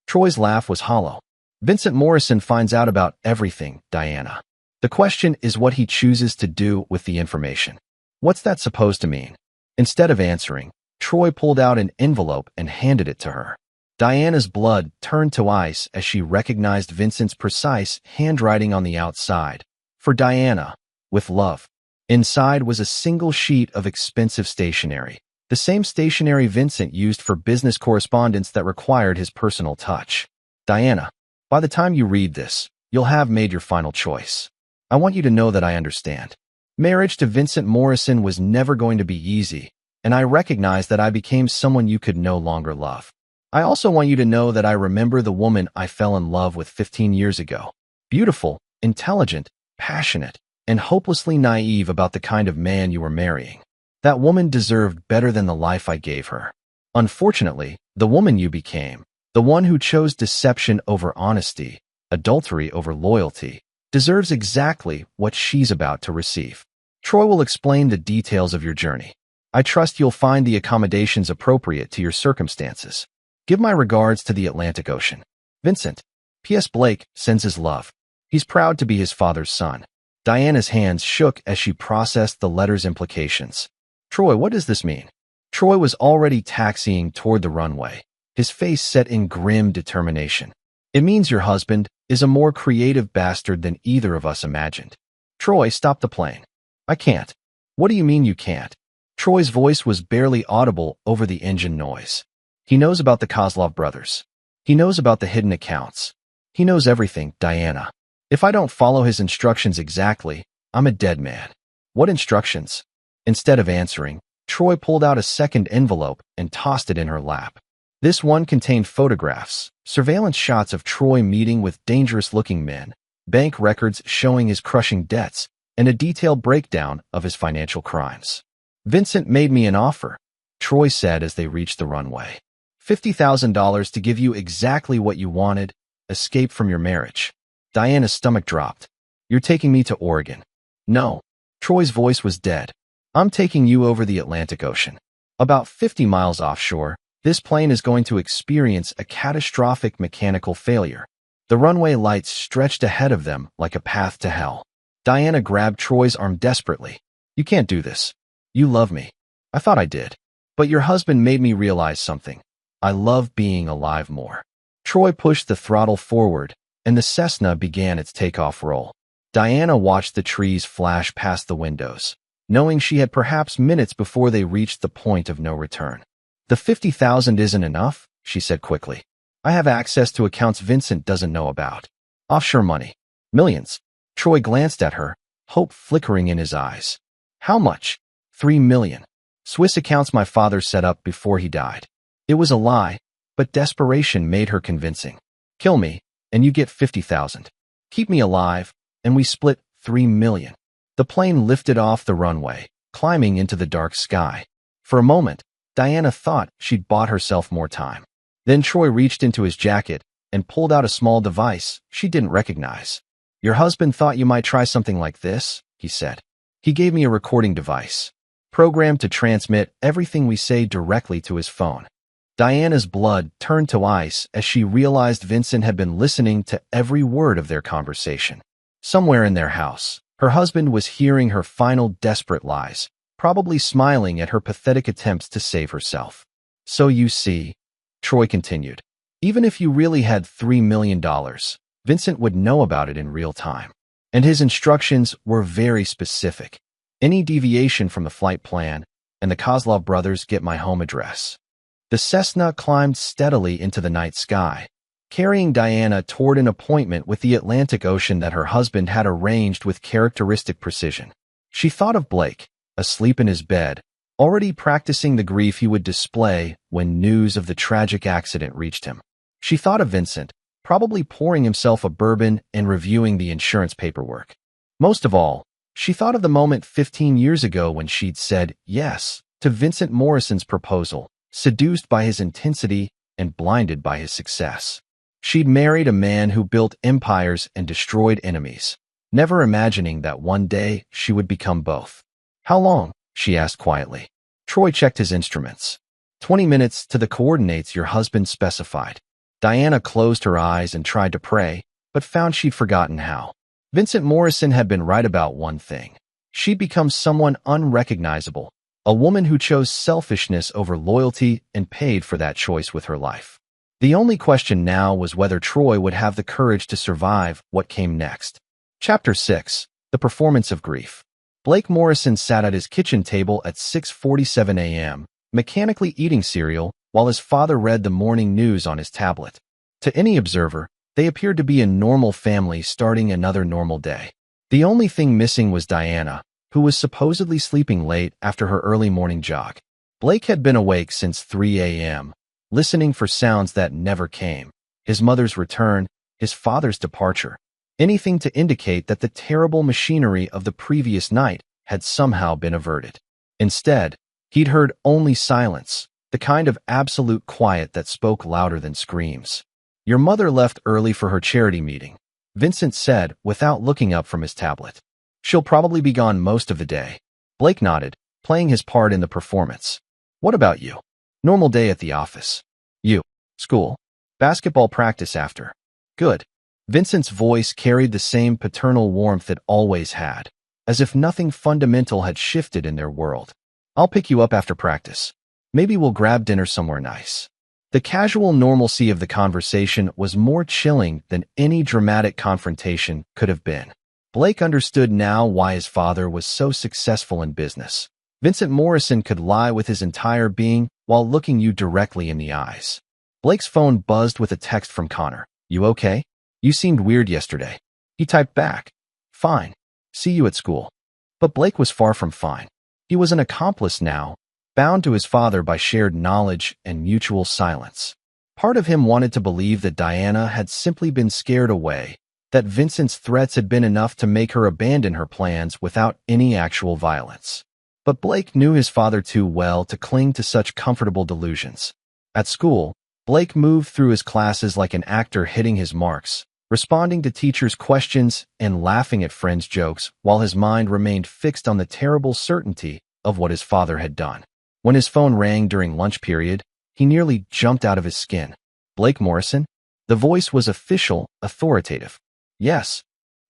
Troy's laugh was hollow. Vincent Morrison finds out about everything, Diana. The question is what he chooses to do with the information. What's that supposed to mean? Instead of answering, Troy pulled out an envelope and handed it to her. Diana's blood turned to ice as she recognized Vincent's precise handwriting on the outside. For Diana, with love. Inside was a single sheet of expensive stationery, the same stationery Vincent used for business correspondence that required his personal touch. Diana, by the time you read this, you'll have made your final choice. I want you to know that I understand. Marriage to Vincent Morrison was never going to be easy, and I recognize that I became someone you could no longer love. I also want you to know that I remember the woman I fell in love with 15 years ago. Beautiful, intelligent, passionate, and hopelessly naive about the kind of man you were marrying. That woman deserved better than the life I gave her. Unfortunately, the woman you became, the one who chose deception over honesty, adultery over loyalty, deserves exactly what she's about to receive. Troy will explain the details of your journey. I trust you'll find the accommodations appropriate to your circumstances. Give my regards to the Atlantic Ocean. Vincent. P.S. Blake sends his love. He's proud to be his father's son. Diana's hands shook as she processed the letter's implications. Troy, what does this mean? Troy was already taxiing toward the runway, his face set in grim determination. It means your husband is a more creative bastard than either of us imagined. Troy, stop the plane. I can't. What do you mean you can't? Troy's voice was barely audible over the engine noise. He knows about the Kozlov brothers. He knows about the hidden accounts. He knows everything, Diana. If I don't follow his instructions exactly, I'm a dead man. What instructions? Instead of answering, Troy pulled out a second envelope and tossed it in her lap. This one contained photographs, surveillance shots of Troy meeting with dangerous-looking men, bank records showing his crushing debts, and a detailed breakdown of his financial crimes. Vincent made me an offer, Troy said as they reached the runway. $50,000 to give you exactly what you wanted, escape from your marriage. Diana's stomach dropped. You're taking me to Oregon. No. Troy's voice was dead. I'm taking you over the Atlantic Ocean. About 50 miles offshore, this plane is going to experience a catastrophic mechanical failure. The runway lights stretched ahead of them like a path to hell. Diana grabbed Troy's arm desperately. You can't do this. You love me. I thought I did. But your husband made me realize something. I love being alive more. Troy pushed the throttle forward, and the Cessna began its takeoff roll. Diana watched the trees flash past the windows, knowing she had perhaps minutes before they reached the point of no return. The $50,000 isn't enough, she said quickly. I have access to accounts Vincent doesn't know about. Offshore money. Millions. Troy glanced at her, hope flickering in his eyes. How much? 3 million. Swiss accounts my father set up before he died. It was a lie, but desperation made her convincing. Kill me, and you get 50,000. Keep me alive, and we split 3 million. The plane lifted off the runway, climbing into the dark sky. For a moment, Diana thought she'd bought herself more time. Then Troy reached into his jacket and pulled out a small device she didn't recognize. Your husband thought you might try something like this, he said. He gave me a recording device, programmed to transmit everything we say directly to his phone. Diana's blood turned to ice as she realized Vincent had been listening to every word of their conversation. Somewhere in their house, Her husband was hearing her final desperate lies, probably smiling at her pathetic attempts to save herself. So you see, Troy continued, even if you really had $3 million, Vincent would know about it in real time. And his instructions were very specific. Any deviation from the flight plan, and the Kozlov brothers get my home address. The Cessna climbed steadily into the night sky, carrying Diana toward an appointment with the Atlantic Ocean that her husband had arranged with characteristic precision. She thought of Blake, asleep in his bed, already practicing the grief he would display when news of the tragic accident reached him. She thought of Vincent, probably pouring himself a bourbon and reviewing the insurance paperwork. Most of all, she thought of the moment 15 years ago when she'd said yes to Vincent Morrison's proposal, seduced by his intensity and blinded by his success. She'd married a man who built empires and destroyed enemies, never imagining that one day she would become both. How long? She asked quietly. Troy checked his instruments. 20 minutes to the coordinates your husband specified. Diana closed her eyes and tried to pray, but found she'd forgotten how. Vincent Morrison had been right about one thing. She'd become someone unrecognizable, a woman who chose selfishness over loyalty and paid for that choice with her life. The only question now was whether Troy would have the courage to survive what came next. Chapter 6. The Performance of Grief. Blake Morrison sat at his kitchen table at 6:47 a.m., mechanically eating cereal while his father read the morning news on his tablet. To any observer, they appeared to be a normal family starting another normal day. The only thing missing was Diana, who was supposedly sleeping late after her early morning jog. Blake had been awake since 3 a.m., listening for sounds that never came. His mother's return, his father's departure. Anything to indicate that the terrible machinery of the previous night had somehow been averted. Instead, he'd heard only silence, the kind of absolute quiet that spoke louder than screams. Your mother left early for her charity meeting, Vincent said without looking up from his tablet. She'll probably be gone most of the day. Blake nodded, playing his part in the performance. What about you? Normal day at the office. You. School. Basketball practice after. Good. Vincent's voice carried the same paternal warmth it always had, as if nothing fundamental had shifted in their world. I'll pick you up after practice. Maybe we'll grab dinner somewhere nice. The casual normalcy of the conversation was more chilling than any dramatic confrontation could have been. Blake understood now why his father was so successful in business. Vincent Morrison could lie with his entire being while looking you directly in the eyes. Blake's phone buzzed with a text from Connor. You okay? You seemed weird yesterday. He typed back. Fine. See you at school. But Blake was far from fine. He was an accomplice now, bound to his father by shared knowledge and mutual silence. Part of him wanted to believe that Diana had simply been scared away, that Vincent's threats had been enough to make her abandon her plans without any actual violence. But Blake knew his father too well to cling to such comfortable delusions. At school, Blake moved through his classes like an actor hitting his marks, responding to teachers' questions and laughing at friends' jokes while his mind remained fixed on the terrible certainty of what his father had done. When his phone rang during lunch period, he nearly jumped out of his skin. Blake Morrison? The voice was official, authoritative. Yes.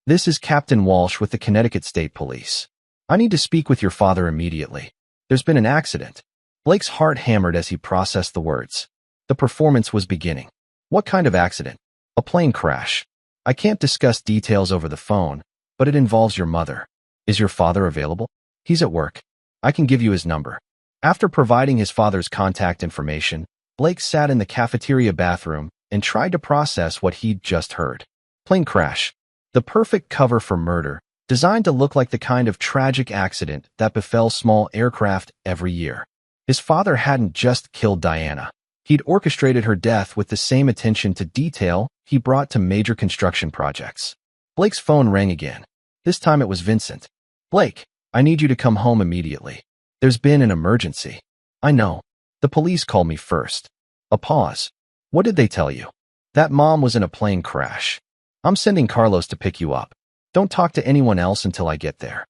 This is Captain Walsh with the Connecticut State Police. I need to speak with your father immediately. There's been an accident. Blake's heart hammered as he processed the words. The performance was beginning. What kind of accident? A plane crash. I can't discuss details over the phone, but it involves your mother. Is your father available? He's at work. I can give you his number. After providing his father's contact information, Blake sat in the cafeteria bathroom and tried to process what he'd just heard. Plane crash. The perfect cover for murder, designed to look like the kind of tragic accident that befell small aircraft every year. His father hadn't just killed Diana. He'd orchestrated her death with the same attention to detail he brought to major construction projects. Blake's phone rang again. This time it was Vincent. Blake, I need you to come home immediately. There's been an emergency. I know. The police called me first. A pause. What did they tell you? That mom was in a plane crash. I'm sending Carlos to pick you up. Don't talk to anyone else until I get there.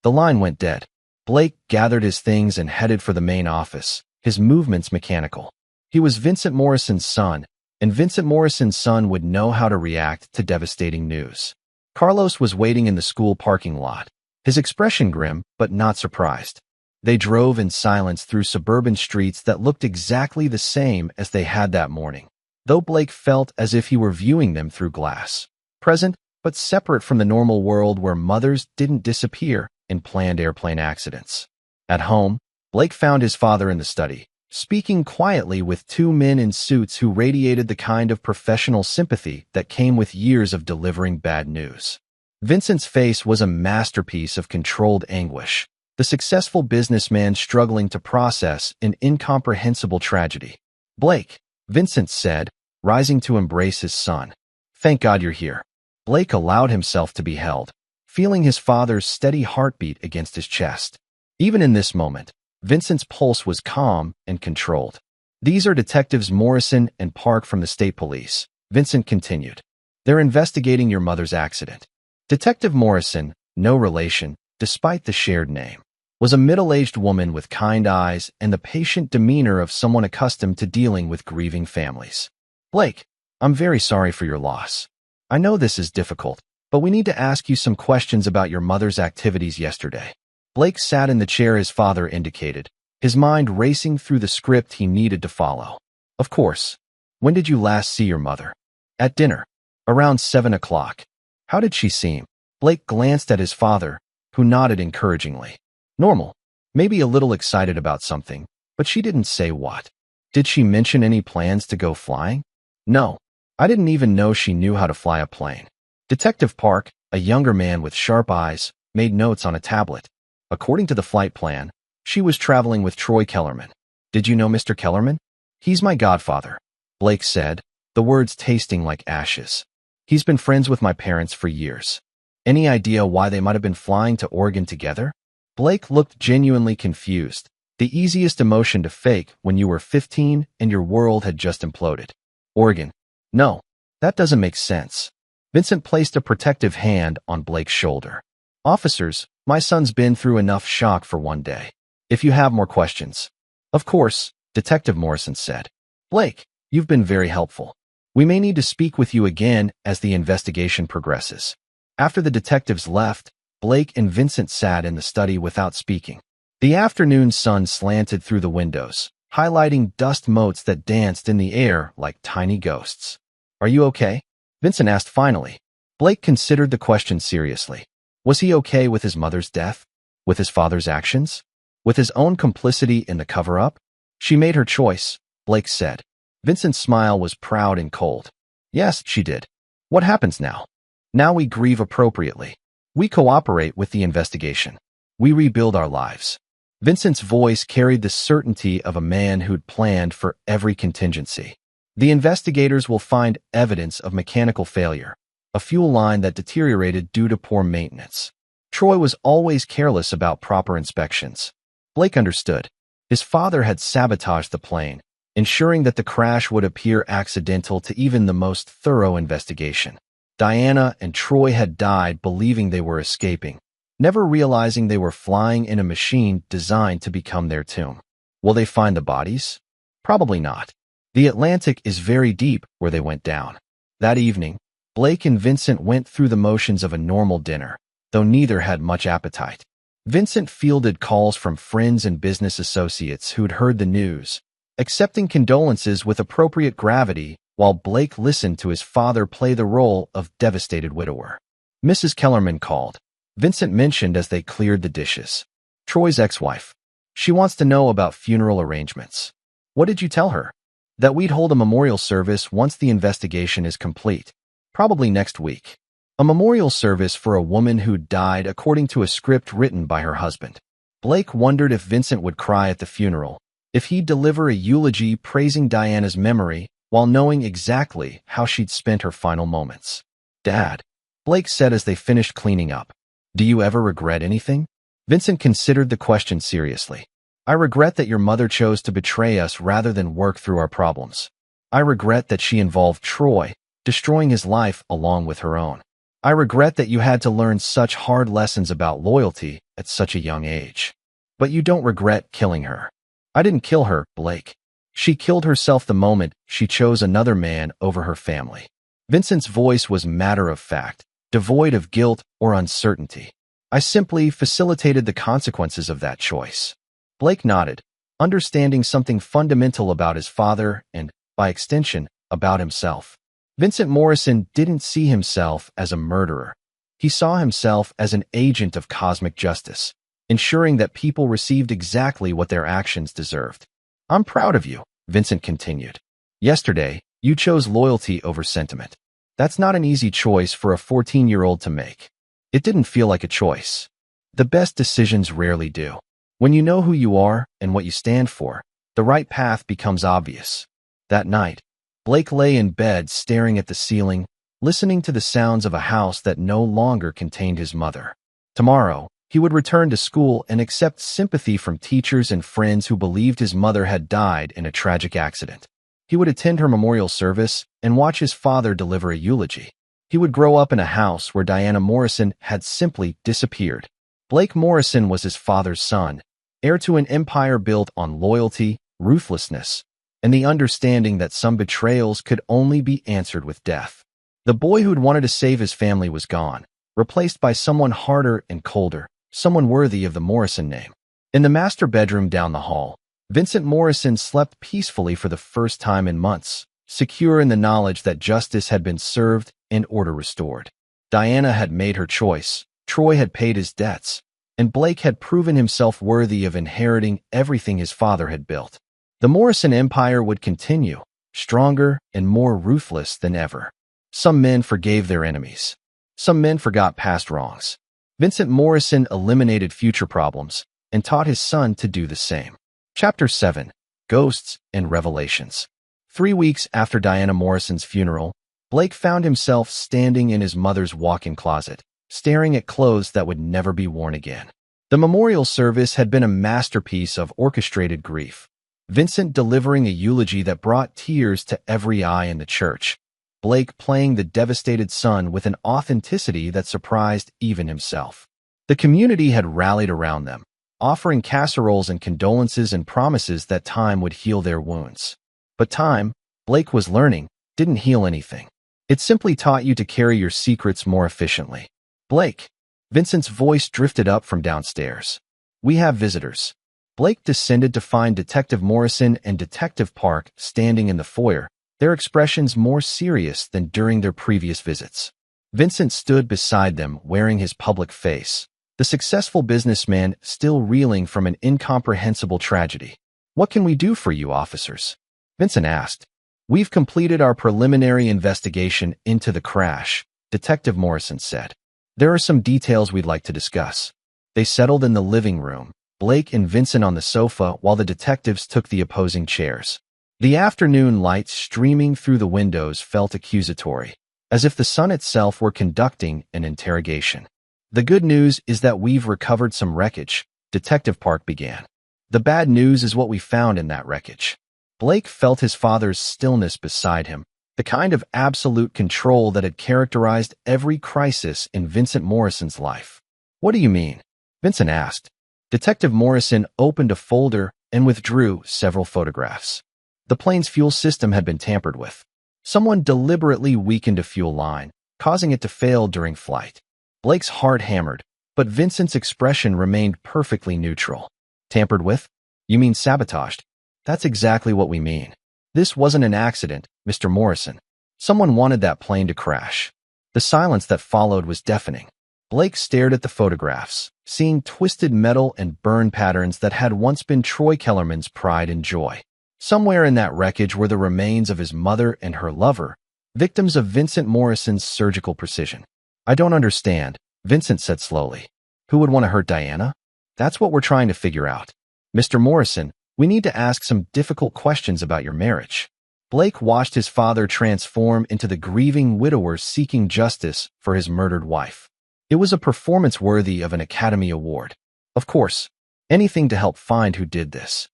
The line went dead. Blake gathered his things and headed for the main office, his movements mechanical. He was Vincent Morrison's son, and Vincent Morrison's son would know how to react to devastating news. Carlos was waiting in the school parking lot, his expression grim but not surprised. They drove in silence through suburban streets that looked exactly the same as they had that morning, though Blake felt as if he were viewing them through glass. Present, but separate from the normal world where mothers didn't disappear in planned airplane accidents. At home, Blake found his father in the study, speaking quietly with two men in suits who radiated the kind of professional sympathy that came with years of delivering bad news. Vincent's face was a masterpiece of controlled anguish, the successful businessman struggling to process an incomprehensible tragedy. "Blake," Vincent said, rising to embrace his son. "Thank God you're here." Blake allowed himself to be held, feeling his father's steady heartbeat against his chest. Even in this moment, Vincent's pulse was calm and controlled. "These are Detectives Morrison and Park from the State Police," Vincent continued. "They're investigating your mother's accident." Detective Morrison, no relation, despite the shared name, was a middle-aged woman with kind eyes and the patient demeanor of someone accustomed to dealing with grieving families. "Blake, I'm very sorry for your loss. I know this is difficult, but we need to ask you some questions about your mother's activities yesterday." Blake sat in the chair his father indicated, his mind racing through the script he needed to follow. "Of course. When did you last see your mother?" "At dinner. Around 7 o'clock. How did she seem?" Blake glanced at his father, who nodded encouragingly. "Normal. Maybe a little excited about something, but she didn't say what." "Did she mention any plans to go flying?" "No. I didn't even know she knew how to fly a plane." Detective Park, a younger man with sharp eyes, made notes on a tablet. "According to the flight plan, she was traveling with Troy Kellerman. Did you know Mr. Kellerman?" "He's my godfather," Blake said, the words tasting like ashes. "He's been friends with my parents for years." "Any idea why they might have been flying to Oregon together?" Blake looked genuinely confused, the easiest emotion to fake when you were 15 and your world had just imploded. "Oregon? No, that doesn't make sense." Vincent placed a protective hand on Blake's shoulder. "Officers, my son's been through enough shock for one day. If you have more questions." "Of course," Detective Morrison said. "Blake, you've been very helpful. We may need to speak with you again as the investigation progresses." After the detectives left, Blake and Vincent sat in the study without speaking. The afternoon sun slanted through the windows, highlighting dust motes that danced in the air like tiny ghosts. "Are you okay?" Vincent asked finally. Blake considered the question seriously. Was he okay with his mother's death? With his father's actions? With his own complicity in the cover-up? "She made her choice," Blake said. Vincent's smile was proud and cold. "Yes, she did. What happens now?" "Now we grieve appropriately. We cooperate with the investigation. We rebuild our lives." Vincent's voice carried the certainty of a man who'd planned for every contingency. "The investigators will find evidence of mechanical failure, a fuel line that deteriorated due to poor maintenance. Troy was always careless about proper inspections." Blake understood. His father had sabotaged the plane, ensuring that the crash would appear accidental to even the most thorough investigation. Diana and Troy had died believing they were escaping, never realizing they were flying in a machine designed to become their tomb. Will they find the bodies? Probably not. The Atlantic is very deep where they went down. That evening, Blake and Vincent went through the motions of a normal dinner, though neither had much appetite. Vincent fielded calls from friends and business associates who'd heard the news, accepting condolences with appropriate gravity, while Blake listened to his father play the role of devastated widower. Mrs. Kellerman called, Vincent mentioned as they cleared the dishes. "Troy's ex-wife. She wants to know about funeral arrangements." "What did you tell her?" "That we'd hold a memorial service once the investigation is complete. Probably next week." A memorial service for a woman who died according to a script written by her husband. Blake wondered if Vincent would cry at the funeral, if he'd deliver a eulogy praising Diana's memory while knowing exactly how she'd spent her final moments. "Dad," Blake said as they finished cleaning up, "do you ever regret anything?" Vincent considered the question seriously. "I regret that your mother chose to betray us rather than work through our problems. I regret that she involved Troy, destroying his life along with her own. I regret that you had to learn such hard lessons about loyalty at such a young age. But you don't regret killing her." "I didn't kill her, Blake. She killed herself the moment she chose another man over her family." Vincent's voice was matter of fact, devoid of guilt or uncertainty. I simply facilitated the consequences of that choice. Blake nodded, understanding something fundamental about his father and, by extension, about himself. Vincent Morrison didn't see himself as a murderer. He saw himself as an agent of cosmic justice, ensuring that people received exactly what their actions deserved. I'm proud of you, Vincent continued. Yesterday, you chose loyalty over sentiment. That's not an easy choice for a 14-year-old to make. It didn't feel like a choice. The best decisions rarely do. When you know who you are and what you stand for, the right path becomes obvious. That night, Blake lay in bed staring at the ceiling, listening to the sounds of a house that no longer contained his mother. Tomorrow, he would return to school and accept sympathy from teachers and friends who believed his mother had died in a tragic accident. He would attend her memorial service and watch his father deliver a eulogy. He would grow up in a house where Diana Morrison had simply disappeared. Blake Morrison was his father's son, heir to an empire built on loyalty, ruthlessness, and the understanding that some betrayals could only be answered with death. The boy who'd wanted to save his family was gone, replaced by someone harder and colder, someone worthy of the Morrison name. In the master bedroom down the hall, Vincent Morrison slept peacefully for the first time in months, secure in the knowledge that justice had been served and order restored. Diana had made her choice, Troy had paid his debts, and Blake had proven himself worthy of inheriting everything his father had built. The Morrison Empire would continue, stronger and more ruthless than ever. Some men forgave their enemies. Some men forgot past wrongs. Vincent Morrison eliminated future problems and taught his son to do the same. Chapter 7. Ghosts and Revelations. 3 weeks after Diana Morrison's funeral, Blake found himself standing in his mother's walk-in closet, staring at clothes that would never be worn again. The memorial service had been a masterpiece of orchestrated grief. Vincent delivering a eulogy that brought tears to every eye in the church. Blake playing the devastated son with an authenticity that surprised even himself. The community had rallied around them, offering casseroles and condolences and promises that time would heal their wounds. But time, Blake was learning, didn't heal anything. It simply taught you to carry your secrets more efficiently. Blake. Vincent's voice drifted up from downstairs. We have visitors. Blake descended to find Detective Morrison and Detective Park standing in the foyer, their expressions more serious than during their previous visits. Vincent stood beside them wearing his public face, the successful businessman still reeling from an incomprehensible tragedy. What can we do for you, officers? Vincent asked. We've completed our preliminary investigation into the crash, Detective Morrison said. There are some details we'd like to discuss. They settled in the living room, Blake and Vincent on the sofa while the detectives took the opposing chairs. The afternoon light streaming through the windows felt accusatory, as if the sun itself were conducting an interrogation. The good news is that we've recovered some wreckage, Detective Park began. The bad news is what we found in that wreckage. Blake felt his father's stillness beside him, the kind of absolute control that had characterized every crisis in Vincent Morrison's life. What do you mean? Vincent asked. Detective Morrison opened a folder and withdrew several photographs. The plane's fuel system had been tampered with. Someone deliberately weakened a fuel line, causing it to fail during flight. Blake's heart hammered, but Vincent's expression remained perfectly neutral. Tampered with? You mean sabotaged? That's exactly what we mean. This wasn't an accident, Mr. Morrison. Someone wanted that plane to crash. The silence that followed was deafening. Blake stared at the photographs, seeing twisted metal and burn patterns that had once been Troy Kellerman's pride and joy. Somewhere in that wreckage were the remains of his mother and her lover, victims of Vincent Morrison's surgical precision. I don't understand, Vincent said slowly. Who would want to hurt Diana? That's what we're trying to figure out. Mr. Morrison, we need to ask some difficult questions about your marriage. Blake watched his father transform into the grieving widower seeking justice for his murdered wife. It was a performance worthy of an Academy Award. Of course, anything to help find who did this.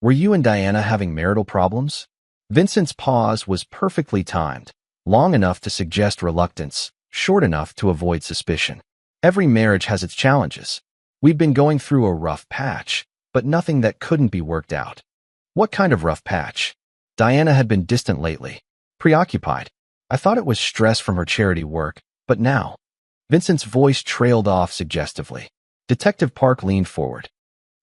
Were you and Diana having marital problems? Vincent's pause was perfectly timed, long enough to suggest reluctance, short enough to avoid suspicion. Every marriage has its challenges. We've been going through a rough patch, but nothing that couldn't be worked out. What kind of rough patch? Diana had been distant lately, preoccupied. I thought it was stress from her charity work, but now. Vincent's voice trailed off suggestively. Detective Park leaned forward.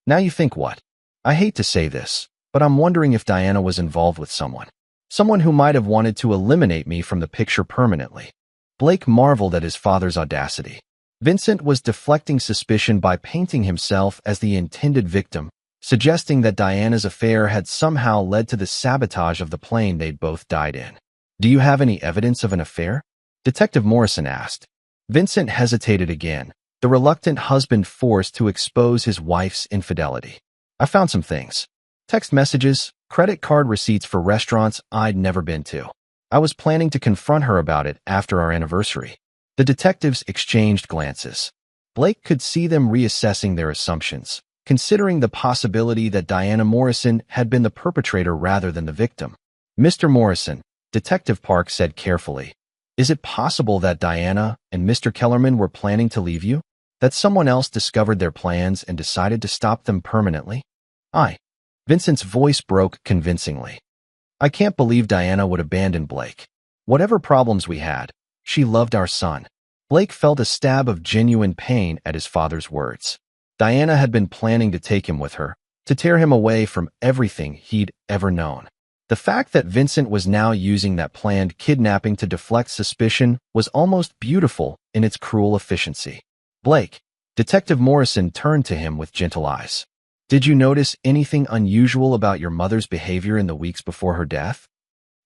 Now you think what? I hate to say this, but I'm wondering if Diana was involved with someone. Someone who might have wanted to eliminate me from the picture permanently. Blake marveled at his father's audacity. Vincent was deflecting suspicion by painting himself as the intended victim, suggesting that Diana's affair had somehow led to the sabotage of the plane they'd both died in. Do you have any evidence of an affair? Detective Morrison asked. Vincent hesitated again, the reluctant husband forced to expose his wife's infidelity. I found some things. Text messages, credit card receipts for restaurants I'd never been to. I was planning to confront her about it after our anniversary. The detectives exchanged glances. Blake could see them reassessing their assumptions, considering the possibility that Diana Morrison had been the perpetrator rather than the victim. Mr. Morrison, Detective Park said carefully, is it possible that Diana and Mr. Kellerman were planning to leave you? That someone else discovered their plans and decided to stop them permanently? Vincent's voice broke convincingly. I can't believe Diana would abandon Blake. Whatever problems we had, she loved our son. Blake felt a stab of genuine pain at his father's words. Diana had been planning to take him with her, to tear him away from everything he'd ever known. The fact that Vincent was now using that planned kidnapping to deflect suspicion was almost beautiful in its cruel efficiency. Blake, Detective Morrison turned to him with gentle eyes. Did you notice anything unusual about your mother's behavior in the weeks before her death?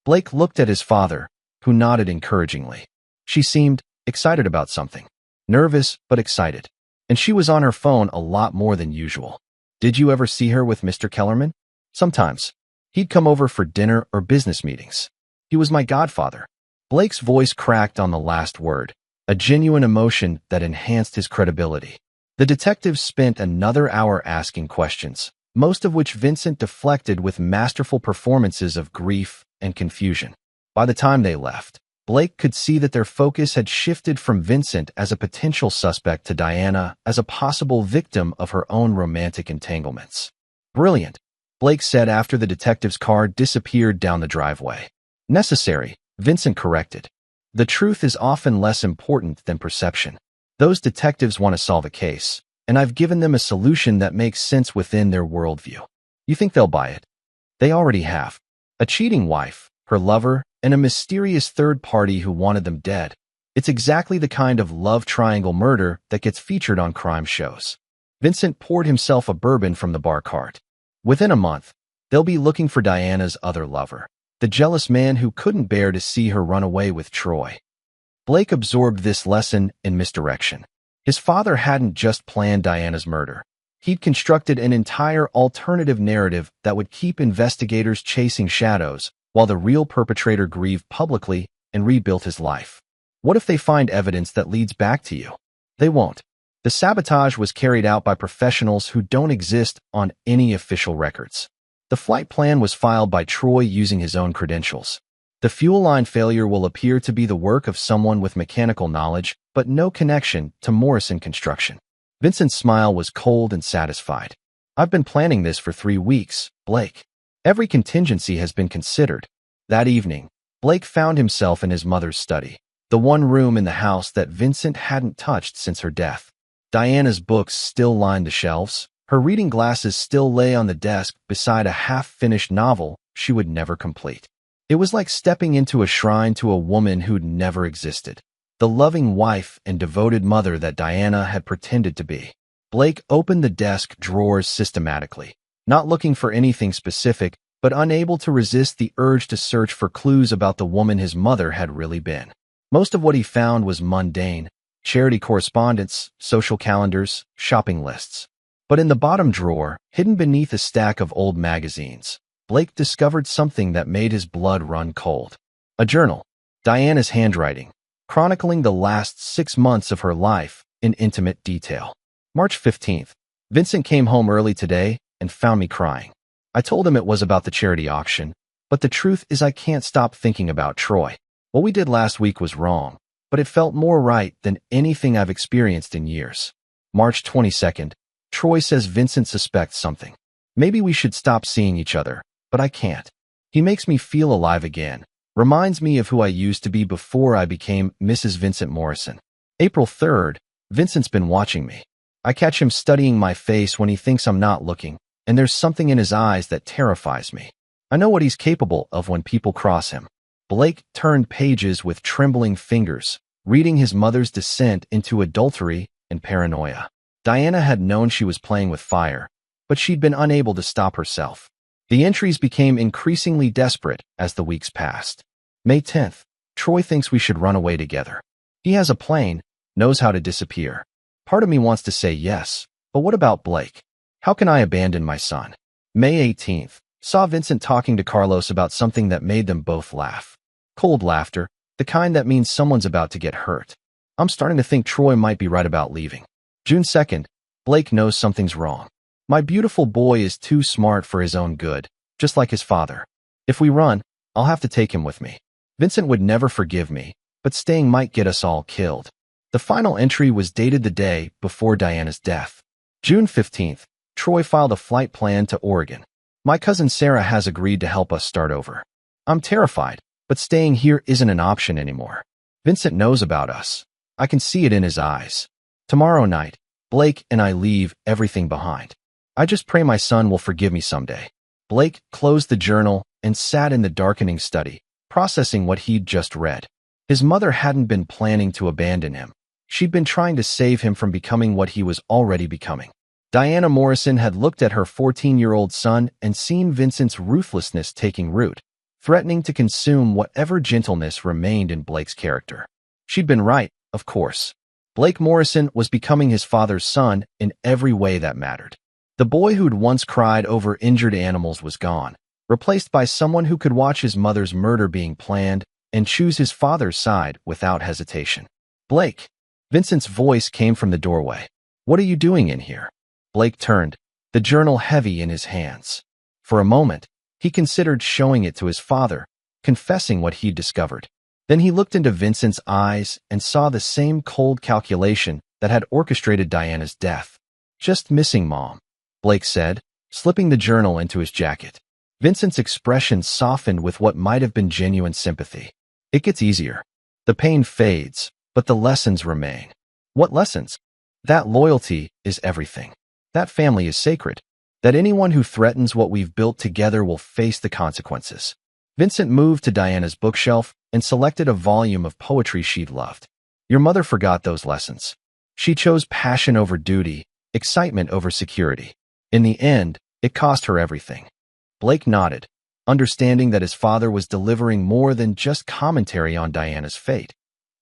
Blake looked at his father, who nodded encouragingly. She seemed excited about something. Nervous, but excited. And she was on her phone a lot more than usual. Did you ever see her with Mr. Kellerman? Sometimes. He'd come over for dinner or business meetings. He was my godfather. Blake's voice cracked on the last word, a genuine emotion that enhanced his credibility. The detectives spent another hour asking questions, most of which Vincent deflected with masterful performances of grief and confusion. By the time they left, Blake could see that their focus had shifted from Vincent as a potential suspect to Diana as a possible victim of her own romantic entanglements. Brilliant, Blake said after the detective's car disappeared down the driveway. Necessary, Vincent corrected. The truth is often less important than perception. Those detectives want to solve a case, and I've given them a solution that makes sense within their worldview. You think they'll buy it? They already have. A cheating wife, her lover, and a mysterious third party who wanted them dead. It's exactly the kind of love triangle murder that gets featured on crime shows. Vincent poured himself a bourbon from the bar cart. Within a month, they'll be looking for Diana's other lover, the jealous man who couldn't bear to see her run away with Troy. Blake absorbed this lesson in misdirection. His father hadn't just planned Diana's murder. He'd constructed an entire alternative narrative that would keep investigators chasing shadows while the real perpetrator grieved publicly and rebuilt his life. What if they find evidence that leads back to you? They won't. The sabotage was carried out by professionals who don't exist on any official records. The flight plan was filed by Troy using his own credentials. The fuel line failure will appear to be the work of someone with mechanical knowledge, but no connection to Morrison Construction. Vincent's smile was cold and satisfied. I've been planning this for 3 weeks, Blake. Every contingency has been considered. That evening, Blake found himself in his mother's study, the one room in the house that Vincent hadn't touched since her death. Diana's books still lined the shelves. Her reading glasses still lay on the desk beside a half-finished novel she would never complete. It was like stepping into a shrine to a woman who'd never existed, the loving wife and devoted mother that Diana had pretended to be. Blake opened the desk drawers systematically, not looking for anything specific, but unable to resist the urge to search for clues about the woman his mother had really been. Most of what he found was mundane: charity correspondence, social calendars, shopping lists. But in the bottom drawer, hidden beneath a stack of old magazines, Blake discovered something that made his blood run cold. A journal, Diana's handwriting, chronicling the last 6 months of her life in intimate detail. March 15th. Vincent came home early today and found me crying. I told him it was about the charity auction, but the truth is I can't stop thinking about Troy. What we did last week was wrong, but it felt more right than anything I've experienced in years. March 22nd. Troy says Vincent suspects something. Maybe we should stop seeing each other, but I can't. He makes me feel alive again, reminds me of who I used to be before I became Mrs. Vincent Morrison. April 3rd, Vincent's been watching me. I catch him studying my face when he thinks I'm not looking, and there's something in his eyes that terrifies me. I know what he's capable of when people cross him. Blake turned pages with trembling fingers, reading his mother's descent into adultery and paranoia. Diana had known she was playing with fire, but she'd been unable to stop herself. The entries became increasingly desperate as the weeks passed. May 10th, Troy thinks we should run away together. He has a plane, knows how to disappear. Part of me wants to say yes, but what about Blake? How can I abandon my son? May 18th, saw Vincent talking to Carlos about something that made them both laugh. Cold laughter, the kind that means someone's about to get hurt. I'm starting to think Troy might be right about leaving. June 2nd, Blake knows something's wrong. My beautiful boy is too smart for his own good, just like his father. If we run, I'll have to take him with me. Vincent would never forgive me, but staying might get us all killed. The final entry was dated the day before Diana's death. June 15th, Troy filed a flight plan to Oregon. My cousin Sarah has agreed to help us start over. I'm terrified, but staying here isn't an option anymore. Vincent knows about us. I can see it in his eyes. Tomorrow night, Blake and I leave everything behind. I just pray my son will forgive me someday. Blake closed the journal and sat in the darkening study, processing what he'd just read. His mother hadn't been planning to abandon him. She'd been trying to save him from becoming what he was already becoming. Diana Morrison had looked at her 14-year-old son and seen Vincent's ruthlessness taking root, threatening to consume whatever gentleness remained in Blake's character. She'd been right, of course. Blake Morrison was becoming his father's son in every way that mattered. The boy who'd once cried over injured animals was gone, replaced by someone who could watch his mother's murder being planned and choose his father's side without hesitation. Blake. Vincent's voice came from the doorway. What are you doing in here? Blake turned, the journal heavy in his hands. For a moment, he considered showing it to his father, confessing what he'd discovered. Then he looked into Vincent's eyes and saw the same cold calculation that had orchestrated Diana's death. Just missing Mom, Blake said, slipping the journal into his jacket. Vincent's expression softened with what might have been genuine sympathy. It gets easier. The pain fades, but the lessons remain. What lessons? That loyalty is everything. That family is sacred. That anyone who threatens what we've built together will face the consequences. Vincent moved to Diana's bookshelf and selected a volume of poetry she'd loved. Your mother forgot those lessons. She chose passion over duty, excitement over security. In the end, it cost her everything. Blake nodded, understanding that his father was delivering more than just commentary on Diana's fate.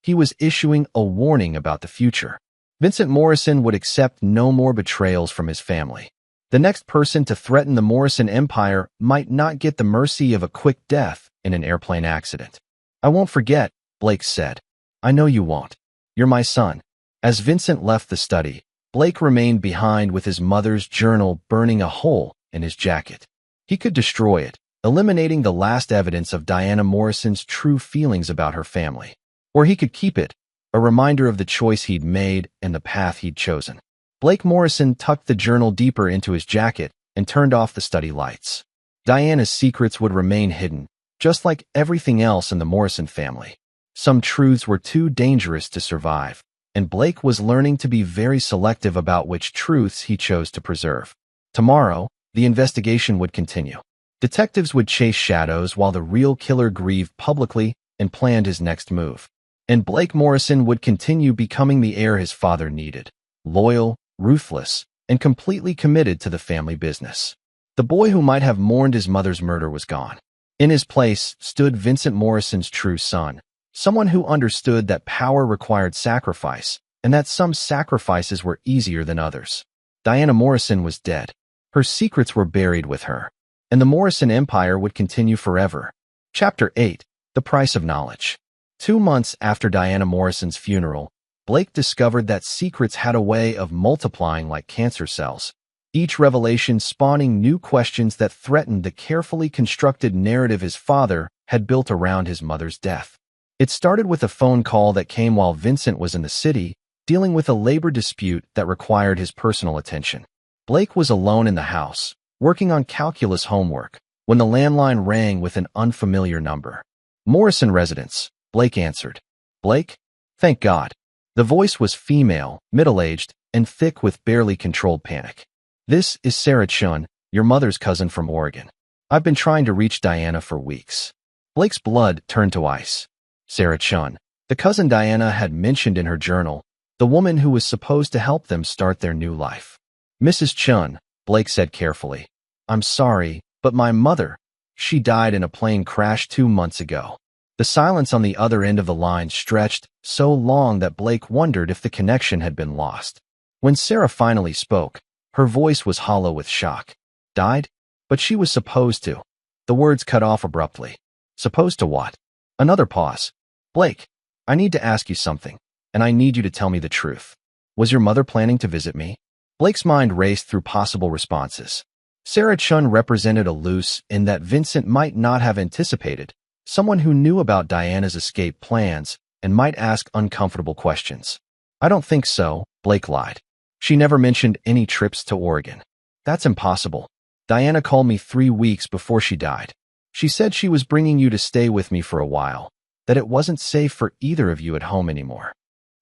He was issuing a warning about the future. Vincent Morrison would accept no more betrayals from his family. The next person to threaten the Morrison empire might not get the mercy of a quick death in an airplane accident. I won't forget, Blake said. I know you won't. You're my son. As Vincent left the study, Blake remained behind with his mother's journal burning a hole in his jacket. He could destroy it, eliminating the last evidence of Diana Morrison's true feelings about her family. Or he could keep it, a reminder of the choice he'd made and the path he'd chosen. Blake Morrison tucked the journal deeper into his jacket and turned off the study lights. Diana's secrets would remain hidden, just like everything else in the Morrison family. Some truths were too dangerous to survive, and Blake was learning to be very selective about which truths he chose to preserve. Tomorrow, the investigation would continue. Detectives would chase shadows while the real killer grieved publicly and planned his next move. And Blake Morrison would continue becoming the heir his father needed, loyal, ruthless, and completely committed to the family business. The boy who might have mourned his mother's murder was gone. In his place stood Vincent Morrison's true son, someone who understood that power required sacrifice, and that some sacrifices were easier than others. Diana Morrison was dead. Her secrets were buried with her, and the Morrison empire would continue forever. Chapter 8. The Price of Knowledge. 2 months after Diana Morrison's funeral, Blake discovered that secrets had a way of multiplying like cancer cells, each revelation spawning new questions that threatened the carefully constructed narrative his father had built around his mother's death. It started with a phone call that came while Vincent was in the city, dealing with a labor dispute that required his personal attention. Blake was alone in the house, working on calculus homework, when the landline rang with an unfamiliar number. Morrison residence, Blake answered. Blake? Thank God. The voice was female, middle-aged, and thick with barely controlled panic. "This is Sarah Chun, your mother's cousin from Oregon. I've been trying to reach Diana for weeks." Blake's blood turned to ice. Sarah Chun, the cousin Diana had mentioned in her journal, the woman who was supposed to help them start their new life. "Mrs. Chun," Blake said carefully, "I'm sorry, but my mother, she died in a plane crash 2 months ago." The silence on the other end of the line stretched so long that Blake wondered if the connection had been lost. When Sarah finally spoke, her voice was hollow with shock. "Died? But she was supposed to." The words cut off abruptly. "Supposed to what?" Another pause. "Blake, I need to ask you something, and I need you to tell me the truth. Was your mother planning to visit me?" Blake's mind raced through possible responses. Sarah Chun represented a loose in that Vincent might not have anticipated, someone who knew about Diana's escape plans and might ask uncomfortable questions. "I don't think so," Blake lied. "She never mentioned any trips to Oregon." "That's impossible. Diana called me 3 weeks before she died. She said she was bringing you to stay with me for a while, that it wasn't safe for either of you at home anymore."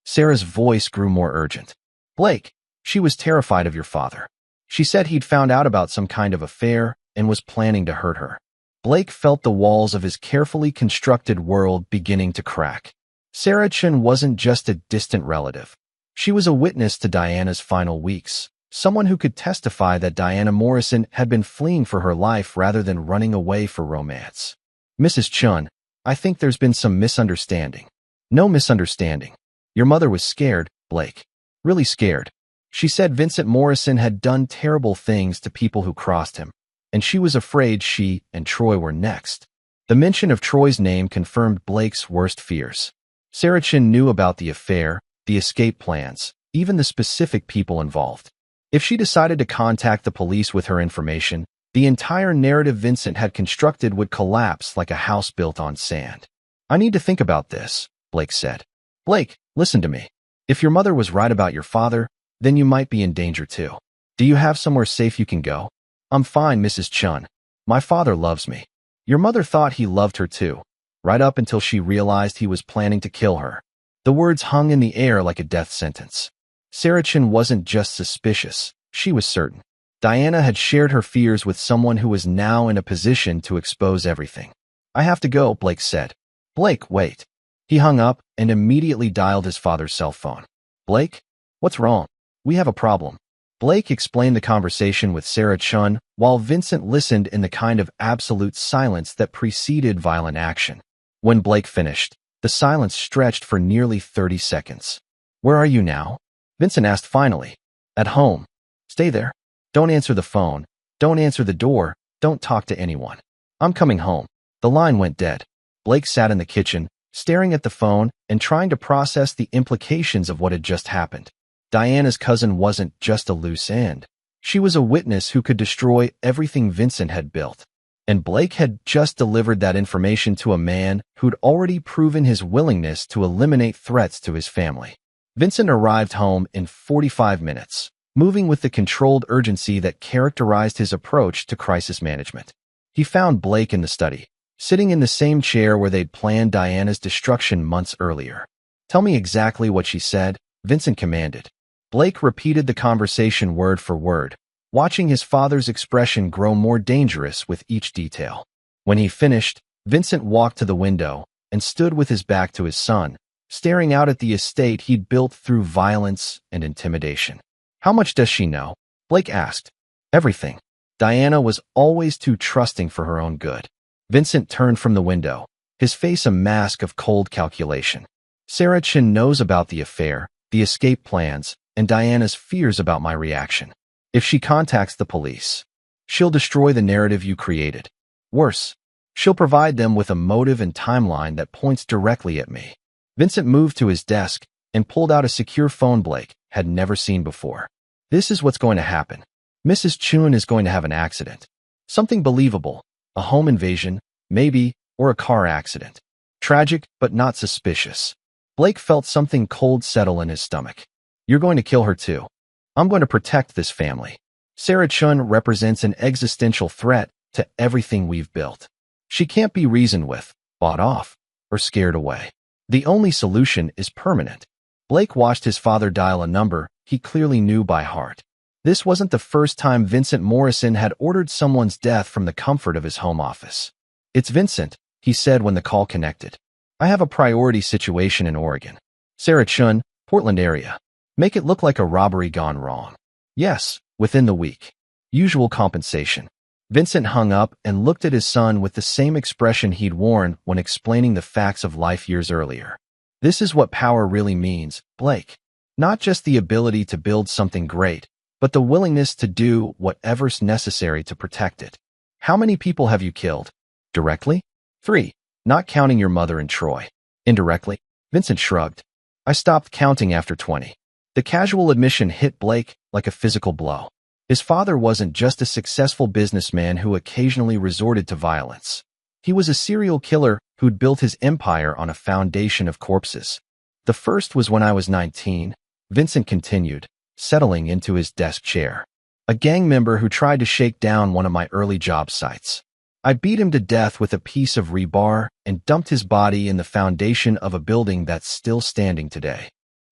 Sarah's voice grew more urgent. "Blake, she was terrified of your father. She said he'd found out about some kind of affair and was planning to hurt her." Blake felt the walls of his carefully constructed world beginning to crack. Sarah Chun wasn't just a distant relative. She was a witness to Diana's final weeks, someone who could testify that Diana Morrison had been fleeing for her life rather than running away for romance. "Mrs. Chun, I think there's been some misunderstanding." "No misunderstanding. Your mother was scared, Blake. Really scared. She said Vincent Morrison had done terrible things to people who crossed him, and she was afraid she and Troy were next." The mention of Troy's name confirmed Blake's worst fears. Sarah Chun knew about the affair, the escape plans, even the specific people involved. If she decided to contact the police with her information, the entire narrative Vincent had constructed would collapse like a house built on sand. "I need to think about this," Blake said. "Blake, listen to me. If your mother was right about your father, then you might be in danger too. Do you have somewhere safe you can go?" "I'm fine, Mrs. Chun. My father loves me." "Your mother thought he loved her too, right up until she realized he was planning to kill her." The words hung in the air like a death sentence. Sarah Chun wasn't just suspicious, she was certain. Diana had shared her fears with someone who was now in a position to expose everything. "I have to go," Blake said. "Blake, wait." He hung up and immediately dialed his father's cell phone. "Blake? What's wrong? We have a problem." Blake explained the conversation with Sarah Chun while Vincent listened in the kind of absolute silence that preceded violent action. When Blake finished, the silence stretched for nearly 30 seconds. "Where are you now?" Vincent asked finally. "At home." "Stay there. Don't answer the phone. Don't answer the door. Don't talk to anyone." "I'm coming home." The line went dead. Blake sat in the kitchen, staring at the phone and trying to process the implications of what had just happened. Diana's cousin wasn't just a loose end. She was a witness who could destroy everything Vincent had built. And Blake had just delivered that information to a man who'd already proven his willingness to eliminate threats to his family. Vincent arrived home in 45 minutes, moving with the controlled urgency that characterized his approach to crisis management. He found Blake in the study, sitting in the same chair where they'd planned Diana's destruction months earlier. "Tell me exactly what she said," Vincent commanded. Blake repeated the conversation word for word, watching his father's expression grow more dangerous with each detail. When he finished, Vincent walked to the window and stood with his back to his son, staring out at the estate he'd built through violence and intimidation. "How much does she know?" Blake asked. "Everything." Diana was always too trusting for her own good. Vincent turned from the window, his face a mask of cold calculation. "Sarah Chun knows about the affair, the escape plans, and Diana's fears about my reaction. If she contacts the police, she'll destroy the narrative you created. Worse, she'll provide them with a motive and timeline that points directly at me." Vincent moved to his desk and pulled out a secure phone Blake had never seen before. "This is what's going to happen. Mrs. Chun is going to have an accident. Something believable. A home invasion, maybe, or a car accident. Tragic, but not suspicious." Blake felt something cold settle in his stomach. "You're going to kill her too. I'm going to protect this family. Sarah Chun represents an existential threat to everything we've built. She can't be reasoned with, bought off, or scared away. The only solution is permanent." Blake watched his father dial a number he clearly knew by heart. This wasn't the first time Vincent Morrison had ordered someone's death from the comfort of his home office. "It's Vincent," he said when the call connected. "I have a priority situation in Oregon. Sarah Chun, Portland area. Make it look like a robbery gone wrong. Yes, within the week. Usual compensation." Vincent hung up and looked at his son with the same expression he'd worn when explaining the facts of life years earlier. "This is what power really means, Blake. Not just the ability to build something great, but the willingness to do whatever's necessary to protect it. How many people have you killed? Directly? 3, not counting your mother and Troy. Indirectly?" Vincent shrugged. "I stopped counting after 20. The casual admission hit Blake like a physical blow. His father wasn't just a successful businessman who occasionally resorted to violence. He was a serial killer who'd built his empire on a foundation of corpses. "The first was when I was 19, Vincent continued, settling into his desk chair. "A gang member who tried to shake down one of my early job sites. I beat him to death with a piece of rebar and dumped his body in the foundation of a building that's still standing today."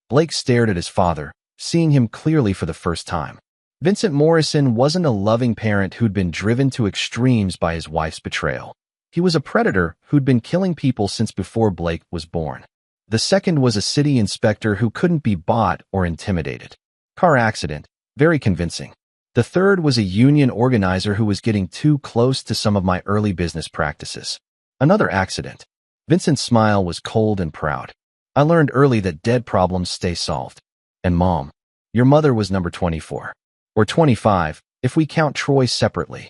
Blake stared at his father, seeing him clearly for the first time. Vincent Morrison wasn't a loving parent who'd been driven to extremes by his wife's betrayal. He was a predator who'd been killing people since before Blake was born. The second was a city inspector who couldn't be bought or intimidated. Car accident, very convincing. The third was a union organizer who was getting too close to some of my early business practices. Another accident. Vincent's smile was cold and proud. "I learned early that dead problems stay solved. And Mom, your mother was number 24. Or 25, if we count Troy separately."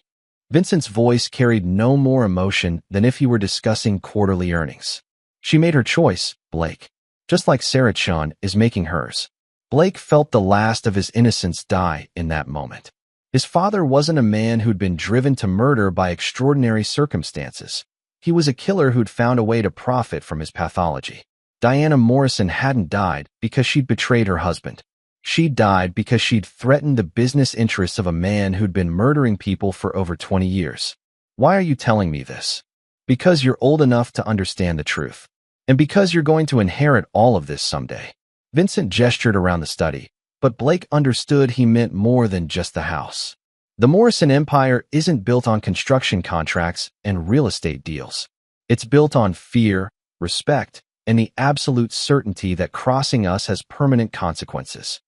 Vincent's voice carried no more emotion than if he were discussing quarterly earnings. "She made her choice, Blake. Just like Sarah Chun is making hers." Blake felt the last of his innocence die in that moment. His father wasn't a man who'd been driven to murder by extraordinary circumstances. He was a killer who'd found a way to profit from his pathology. Diana Morrison hadn't died because she'd betrayed her husband. She died because she'd threatened the business interests of a man who'd been murdering people for over 20 years. "Why are you telling me this?" "Because you're old enough to understand the truth. And because you're going to inherit all of this someday." Vincent gestured around the study, but Blake understood he meant more than just the house. The Morrison empire isn't built on construction contracts and real estate deals. It's built on fear, respect, and the absolute certainty that crossing us has permanent consequences.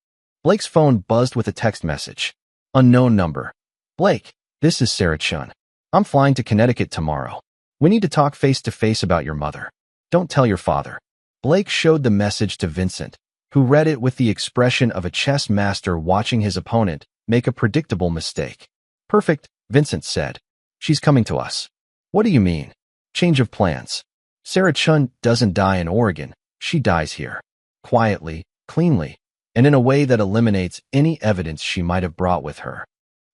Blake's phone buzzed with a text message. "Unknown number. Blake, this is Sarah Chun. I'm flying to Connecticut tomorrow. We need to talk face-to-face about your mother. Don't tell your father." Blake showed the message to Vincent, who read it with the expression of a chess master watching his opponent make a predictable mistake. "Perfect," Vincent said. "She's coming to us." "What do you mean?" "Change of plans. Sarah Chun doesn't die in Oregon. She dies here. Quietly, cleanly, and in a way that eliminates any evidence she might have brought with her."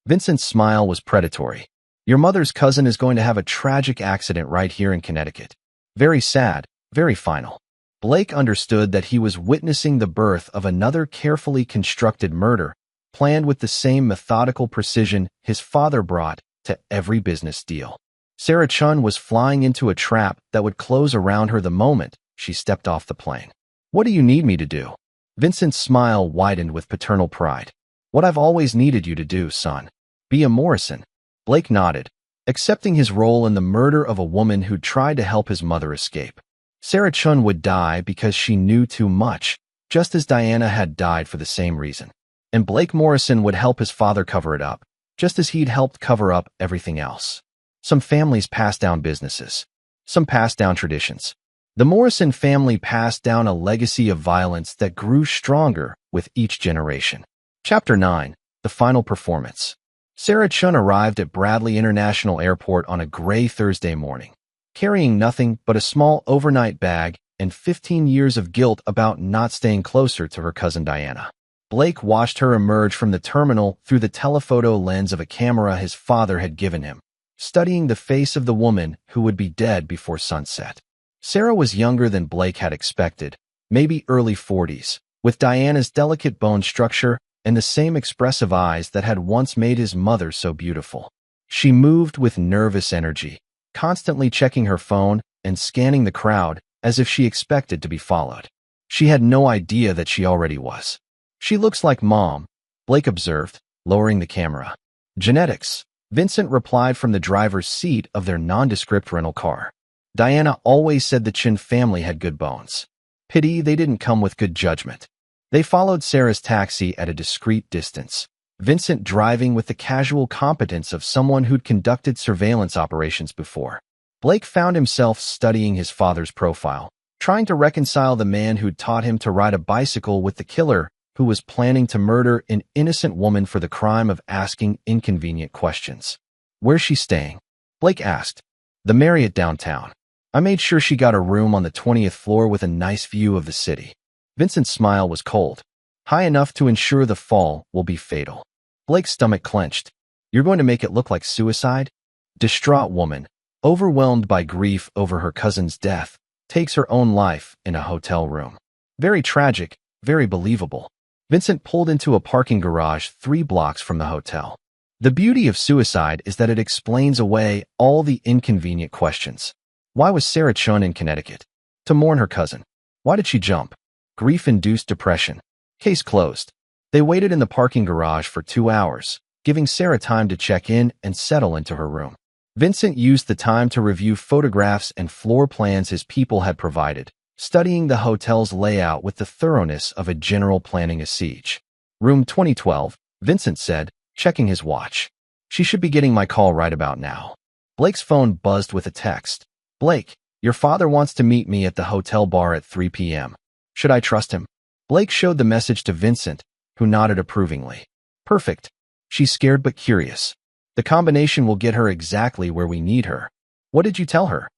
Vincent's smile was predatory. "Your mother's cousin is going to have a tragic accident right here in Connecticut. Very sad, very final." Blake understood that he was witnessing the birth of another carefully constructed murder, planned with the same methodical precision his father brought to every business deal. Sarah Chun was flying into a trap that would close around her the moment she stepped off the plane. "What do you need me to do?" Vincent's smile widened with paternal pride. "What I've always needed you to do, son. Be a Morrison." Blake nodded, accepting his role in the murder of a woman who'd tried to help his mother escape. Sarah Chun would die because she knew too much, just as Diana had died for the same reason. And Blake Morrison would help his father cover it up, just as he'd helped cover up everything else. Some families pass down businesses. Some pass down traditions. The Morrison family passed down a legacy of violence that grew stronger with each generation. Chapter 9. The Final Performance. Sarah Chun arrived at Bradley International Airport on a gray Thursday morning, carrying nothing but a small overnight bag and 15 years of guilt about not staying closer to her cousin Diana. Blake watched her emerge from the terminal through the telephoto lens of a camera his father had given him, studying the face of the woman who would be dead before sunset. Sarah was younger than Blake had expected, maybe early 40s, with Diana's delicate bone structure and the same expressive eyes that had once made his mother so beautiful. She moved with nervous energy, constantly checking her phone and scanning the crowd as if she expected to be followed. She had no idea that she already was. She looks like Mom, Blake observed, lowering the camera. Genetics, Vincent replied from the driver's seat of their nondescript rental car. Diana always said the Chin family had good bones. Pity they didn't come with good judgment. They followed Sarah's taxi at a discreet distance, Vincent driving with the casual competence of someone who'd conducted surveillance operations before. Blake found himself studying his father's profile, trying to reconcile the man who'd taught him to ride a bicycle with the killer who was planning to murder an innocent woman for the crime of asking inconvenient questions. "Where's she staying?" Blake asked. "The Marriott downtown. I made sure she got a room on the 20th floor with a nice view of the city." Vincent's smile was cold, high enough to ensure the fall will be fatal. Blake's stomach clenched. "You're going to make it look like suicide?" Distraught woman, overwhelmed by grief over her cousin's death, takes her own life in a hotel room. Very tragic, very believable. Vincent pulled into a parking garage 3 blocks from the hotel. The beauty of suicide is that it explains away all the inconvenient questions. Why was Sarah Chun in Connecticut? To mourn her cousin. Why did she jump? Grief-induced depression. Case closed. They waited in the parking garage for 2 hours, giving Sarah time to check in and settle into her room. Vincent used the time to review photographs and floor plans his people had provided, studying the hotel's layout with the thoroughness of a general planning a siege. "Room 2012, Vincent said, checking his watch. "She should be getting my call right about now." Blake's phone buzzed with a text. "Blake, your father wants to meet me at the hotel bar at 3 p.m. Should I trust him?" Blake showed the message to Vincent, who nodded approvingly. "Perfect." She's scared but curious. The combination will get her exactly where we need her. "What did you tell her?"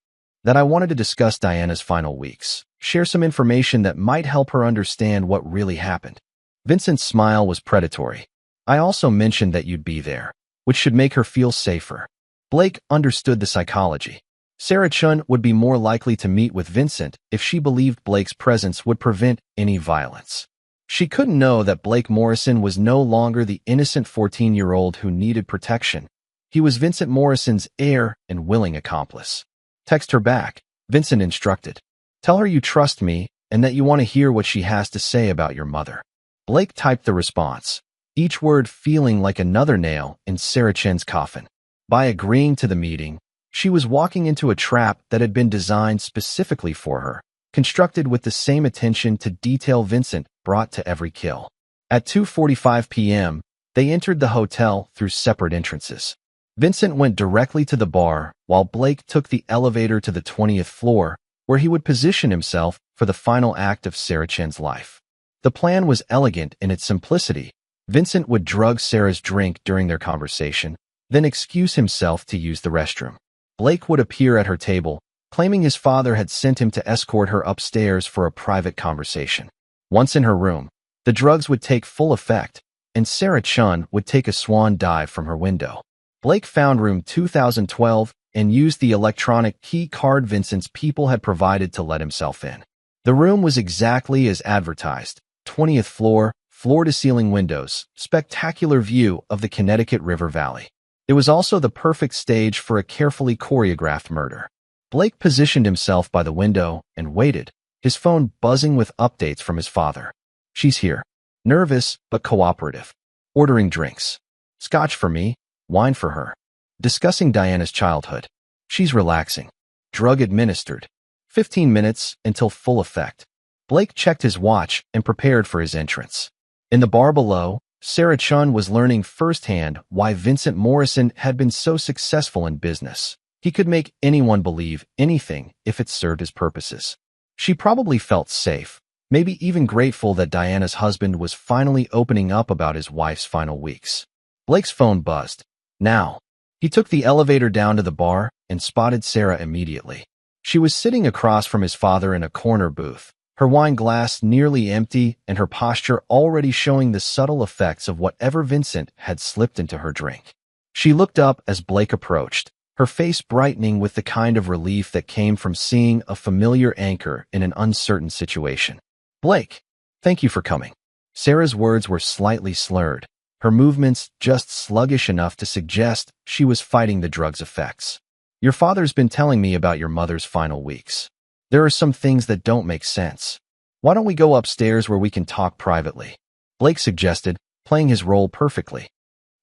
"That I wanted to discuss Diana's final weeks, share some information that might help her understand what really happened." Vincent's smile was predatory. "I also mentioned that you'd be there, which should make her feel safer." Blake understood the psychology. Sarah Chun would be more likely to meet with Vincent if she believed Blake's presence would prevent any violence. She couldn't know that Blake Morrison was no longer the innocent 14-year-old who needed protection. He was Vincent Morrison's heir and willing accomplice. "Text her back," Vincent instructed. "Tell her you trust me and that you want to hear what she has to say about your mother." Blake typed the response, each word feeling like another nail in Sarah Chen's coffin. By agreeing to the meeting, she was walking into a trap that had been designed specifically for her, constructed with the same attention to detail Vincent brought to every kill. At 2:45 p.m., they entered the hotel through separate entrances. Vincent went directly to the bar, while Blake took the elevator to the 20th floor, where he would position himself for the final act of Sarah Chen's life. The plan was elegant in its simplicity. Vincent would drug Sarah's drink during their conversation, then excuse himself to use the restroom. Blake would appear at her table, claiming his father had sent him to escort her upstairs for a private conversation. Once in her room, the drugs would take full effect, and Sarah Chun would take a swan dive from her window. Blake found room 2012 and used the electronic key card Vincent's people had provided to let himself in. The room was exactly as advertised: 20th floor, floor-to-ceiling windows, spectacular view of the Connecticut River Valley. It was also the perfect stage for a carefully choreographed murder. Blake positioned himself by the window and waited, his phone buzzing with updates from his father. "She's here. Nervous, but cooperative. Ordering drinks. Scotch for me, wine for her. Discussing Diana's childhood. She's relaxing. Drug administered. 15 minutes until full effect." Blake checked his watch and prepared for his entrance. In the bar below, Sarah Chun was learning firsthand why Vincent Morrison had been so successful in business. He could make anyone believe anything if it served his purposes. She probably felt safe, maybe even grateful that Diana's husband was finally opening up about his wife's final weeks. Blake's phone buzzed. Now. He took the elevator down to the bar and spotted Sarah immediately. She was sitting across from his father in a corner booth, her wine glass nearly empty and her posture already showing the subtle effects of whatever Vincent had slipped into her drink. She looked up as Blake approached, her face brightening with the kind of relief that came from seeing a familiar anchor in an uncertain situation. "Blake, thank you for coming." Sarah's words were slightly slurred, her movements just sluggish enough to suggest she was fighting the drug's effects. "Your father's been telling me about your mother's final weeks. There are some things that don't make sense." Why don't we go upstairs where we can talk privately? Blake suggested, playing his role perfectly.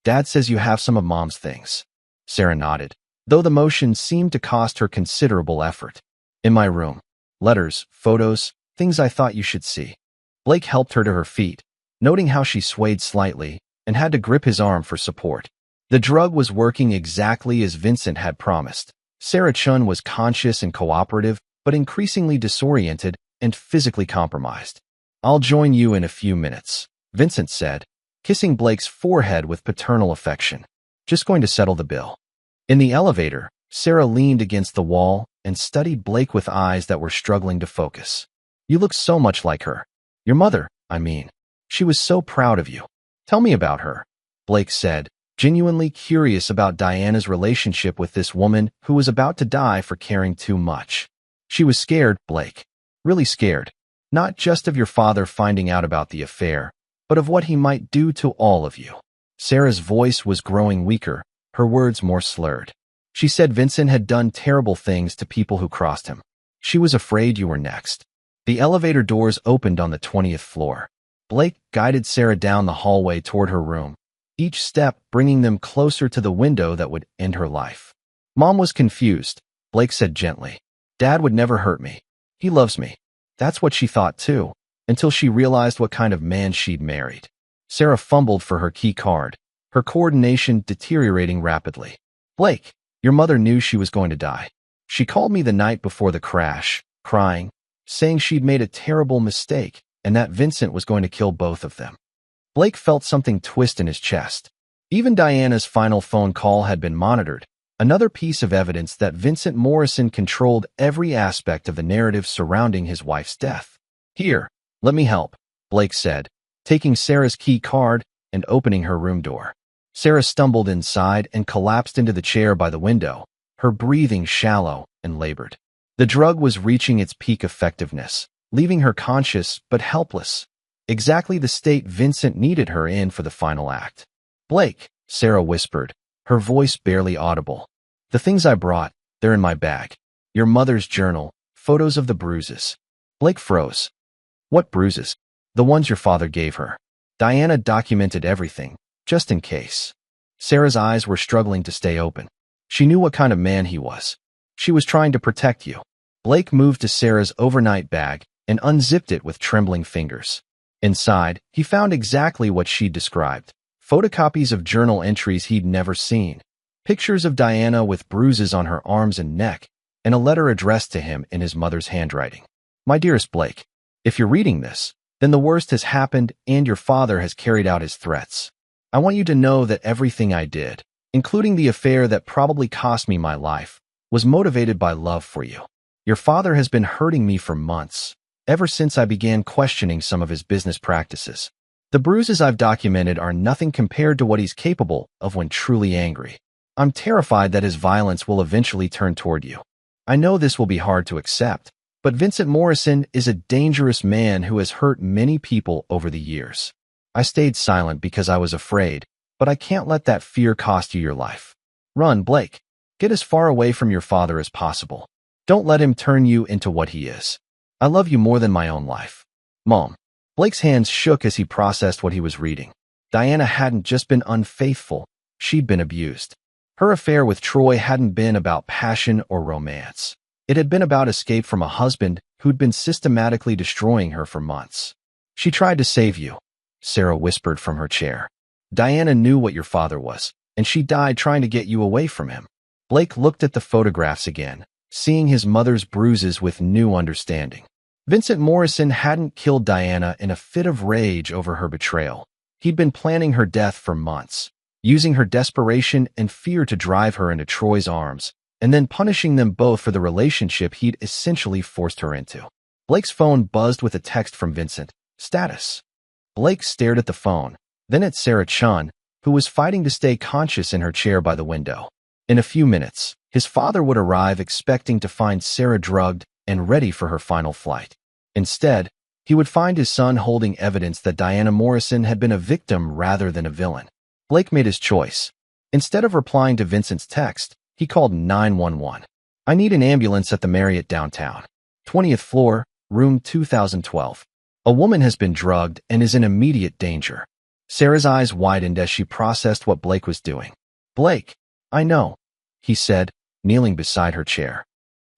Dad says you have some of Mom's things. Sarah nodded, though the motion seemed to cost her considerable effort. In my room. Letters, photos, things I thought you should see. Blake helped her to her feet, noting how she swayed slightly, and had to grip his arm for support. The drug was working exactly as Vincent had promised. Sarah Chun was conscious and cooperative, but increasingly disoriented and physically compromised. I'll join you in a few minutes, Vincent said, kissing Blake's forehead with paternal affection. Just going to settle the bill. In the elevator, Sarah leaned against the wall and studied Blake with eyes that were struggling to focus. You look so much like her. Your mother, I mean. She was so proud of you. Tell me about her, Blake said, genuinely curious about Diana's relationship with this woman who was about to die for caring too much. She was scared, Blake. Really scared. Not just of your father finding out about the affair, but of what he might do to all of you. Sarah's voice was growing weaker, her words more slurred. She said Vincent had done terrible things to people who crossed him. She was afraid you were next. The elevator doors opened on the 20th floor. Blake guided Sarah down the hallway toward her room, each step bringing them closer to the window that would end her life. Mom was confused, Blake said gently. Dad would never hurt me. He loves me. That's what she thought too, until she realized what kind of man she'd married. Sarah fumbled for her key card, her coordination deteriorating rapidly. Blake, your mother knew she was going to die. She called me the night before the crash, crying, saying she'd made a terrible mistake and that Vincent was going to kill both of them. Blake felt something twist in his chest. Even Diana's final phone call had been monitored, another piece of evidence that Vincent Morrison controlled every aspect of the narrative surrounding his wife's death. Here, let me help, Blake said, taking Sarah's key card and opening her room door. Sarah stumbled inside and collapsed into the chair by the window, her breathing shallow and labored. The drug was reaching its peak effectiveness, leaving her conscious but helpless, exactly the state Vincent needed her in for the final act. Blake, Sarah whispered, her voice barely audible. The things I brought, they're in my bag. Your mother's journal, photos of the bruises. Blake froze. What bruises? The ones your father gave her. Diana documented everything, just in case. Sarah's eyes were struggling to stay open. She knew what kind of man he was. She was trying to protect you. Blake moved to Sarah's overnight bag and unzipped it with trembling fingers. Inside, he found exactly what she'd described. Photocopies of journal entries he'd never seen. Pictures of Diana with bruises on her arms and neck, and a letter addressed to him in his mother's handwriting. My dearest Blake, if you're reading this, then the worst has happened and your father has carried out his threats. I want you to know that everything I did, including the affair that probably cost me my life, was motivated by love for you. Your father has been hurting me for months, ever since I began questioning some of his business practices. The bruises I've documented are nothing compared to what he's capable of when truly angry. I'm terrified that his violence will eventually turn toward you. I know this will be hard to accept, but Vincent Morrison is a dangerous man who has hurt many people over the years. I stayed silent because I was afraid, but I can't let that fear cost you your life. Run, Blake. Get as far away from your father as possible. Don't let him turn you into what he is. I love you more than my own life. Mom. Blake's hands shook as he processed what he was reading. Diana hadn't just been unfaithful, she'd been abused. Her affair with Troy hadn't been about passion or romance. It had been about escape from a husband who'd been systematically destroying her for months. She tried to save you, Sarah whispered from her chair. Diana knew what your father was, and she died trying to get you away from him. Blake looked at the photographs again, seeing his mother's bruises with new understanding. Vincent Morrison hadn't killed Diana in a fit of rage over her betrayal. He'd been planning her death for months, using her desperation and fear to drive her into Troy's arms, and then punishing them both for the relationship he'd essentially forced her into. Blake's phone buzzed with a text from Vincent. Status. Blake stared at the phone, then at Sarah Chun, who was fighting to stay conscious in her chair by the window. In a few minutes, his father would arrive expecting to find Sarah drugged and ready for her final flight. Instead, he would find his son holding evidence that Diana Morrison had been a victim rather than a villain. Blake made his choice. Instead of replying to Vincent's text, he called 911. I need an ambulance at the Marriott downtown. 20th floor, room 2012. A woman has been drugged and is in immediate danger. Sarah's eyes widened as she processed what Blake was doing. Blake, I know, he said, kneeling beside her chair.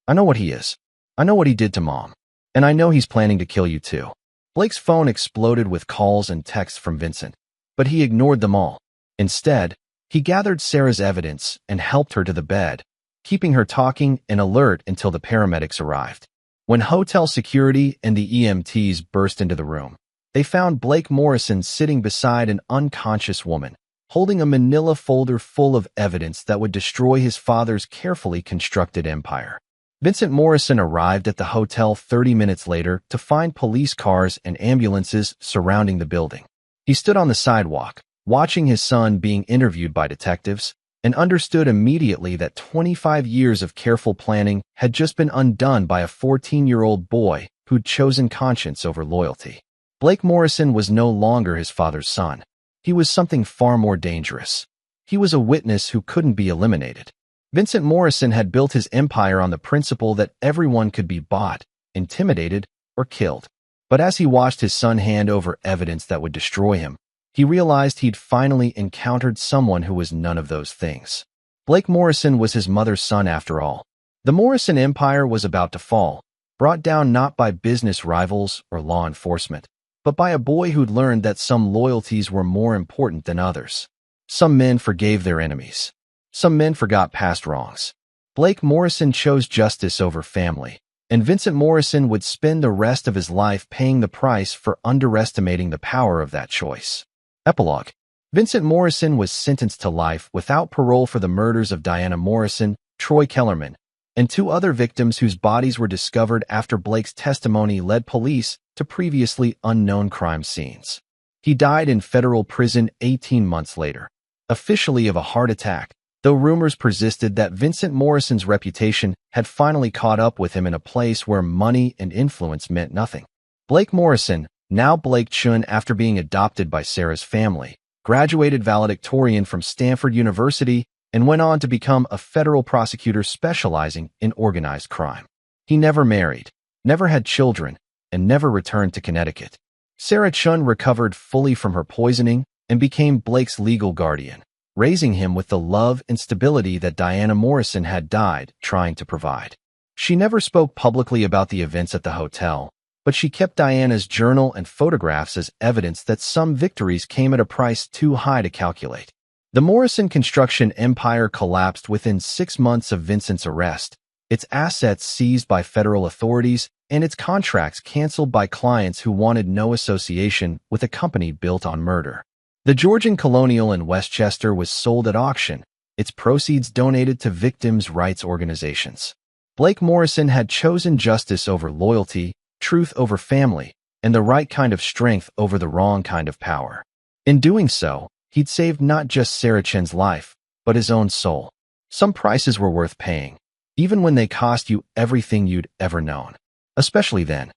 I know what he is. I know what he did to Mom. And I know he's planning to kill you too. Blake's phone exploded with calls and texts from Vincent, but he ignored them all. Instead, he gathered Sarah's evidence and helped her to the bed, keeping her talking and alert until the paramedics arrived. When hotel security and the EMTs burst into the room, they found Blake Morrison sitting beside an unconscious woman, holding a manila folder full of evidence that would destroy his father's carefully constructed empire. Vincent Morrison arrived at the hotel 30 minutes later to find police cars and ambulances surrounding the building. He stood on the sidewalk, watching his son being interviewed by detectives, and understood immediately that 25 years of careful planning had just been undone by a 14-year-old boy who'd chosen conscience over loyalty. Blake Morrison was no longer his father's son. He was something far more dangerous. He was a witness who couldn't be eliminated. Vincent Morrison had built his empire on the principle that everyone could be bought, intimidated, or killed. But as he watched his son hand over evidence that would destroy him, he realized he'd finally encountered someone who was none of those things. Blake Morrison was his mother's son after all. The Morrison empire was about to fall, brought down not by business rivals or law enforcement, but by a boy who'd learned that some loyalties were more important than others. Some men forgave their enemies. Some men forgot past wrongs. Blake Morrison chose justice over family, and Vincent Morrison would spend the rest of his life paying the price for underestimating the power of that choice. Epilogue. Vincent Morrison was sentenced to life without parole for the murders of Diana Morrison, Troy Kellerman, and two other victims whose bodies were discovered after Blake's testimony led police to previously unknown crime scenes. He died in federal prison 18 months later, officially of a heart attack, though rumors persisted that Vincent Morrison's reputation had finally caught up with him in a place where money and influence meant nothing. Blake Morrison, now Blake Chun after being adopted by Sarah's family, graduated valedictorian from Stanford University and went on to become a federal prosecutor specializing in organized crime. He never married, never had children, and never returned to Connecticut. Sarah Chun recovered fully from her poisoning and became Blake's legal guardian, raising him with the love and stability that Diana Morrison had died trying to provide. She never spoke publicly about the events at the hotel, but she kept Diana's journal and photographs as evidence that some victories came at a price too high to calculate. The Morrison construction empire collapsed within 6 months of Vincent's arrest, its assets seized by federal authorities, and its contracts canceled by clients who wanted no association with a company built on murder. The Georgian Colonial in Westchester was sold at auction, its proceeds donated to victims' rights organizations. Blake Morrison had chosen justice over loyalty, truth over family, and the right kind of strength over the wrong kind of power. In doing so, he'd saved not just Sarah Chen's life, but his own soul. Some prices were worth paying, even when they cost you everything you'd ever known. Especially then.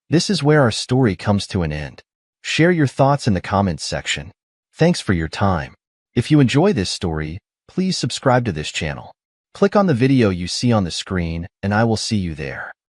This is where our story comes to an end. Share your thoughts in the comments section. Thanks for your time. If you enjoy this story, please subscribe to this channel. Click on the video you see on the screen, and I will see you there.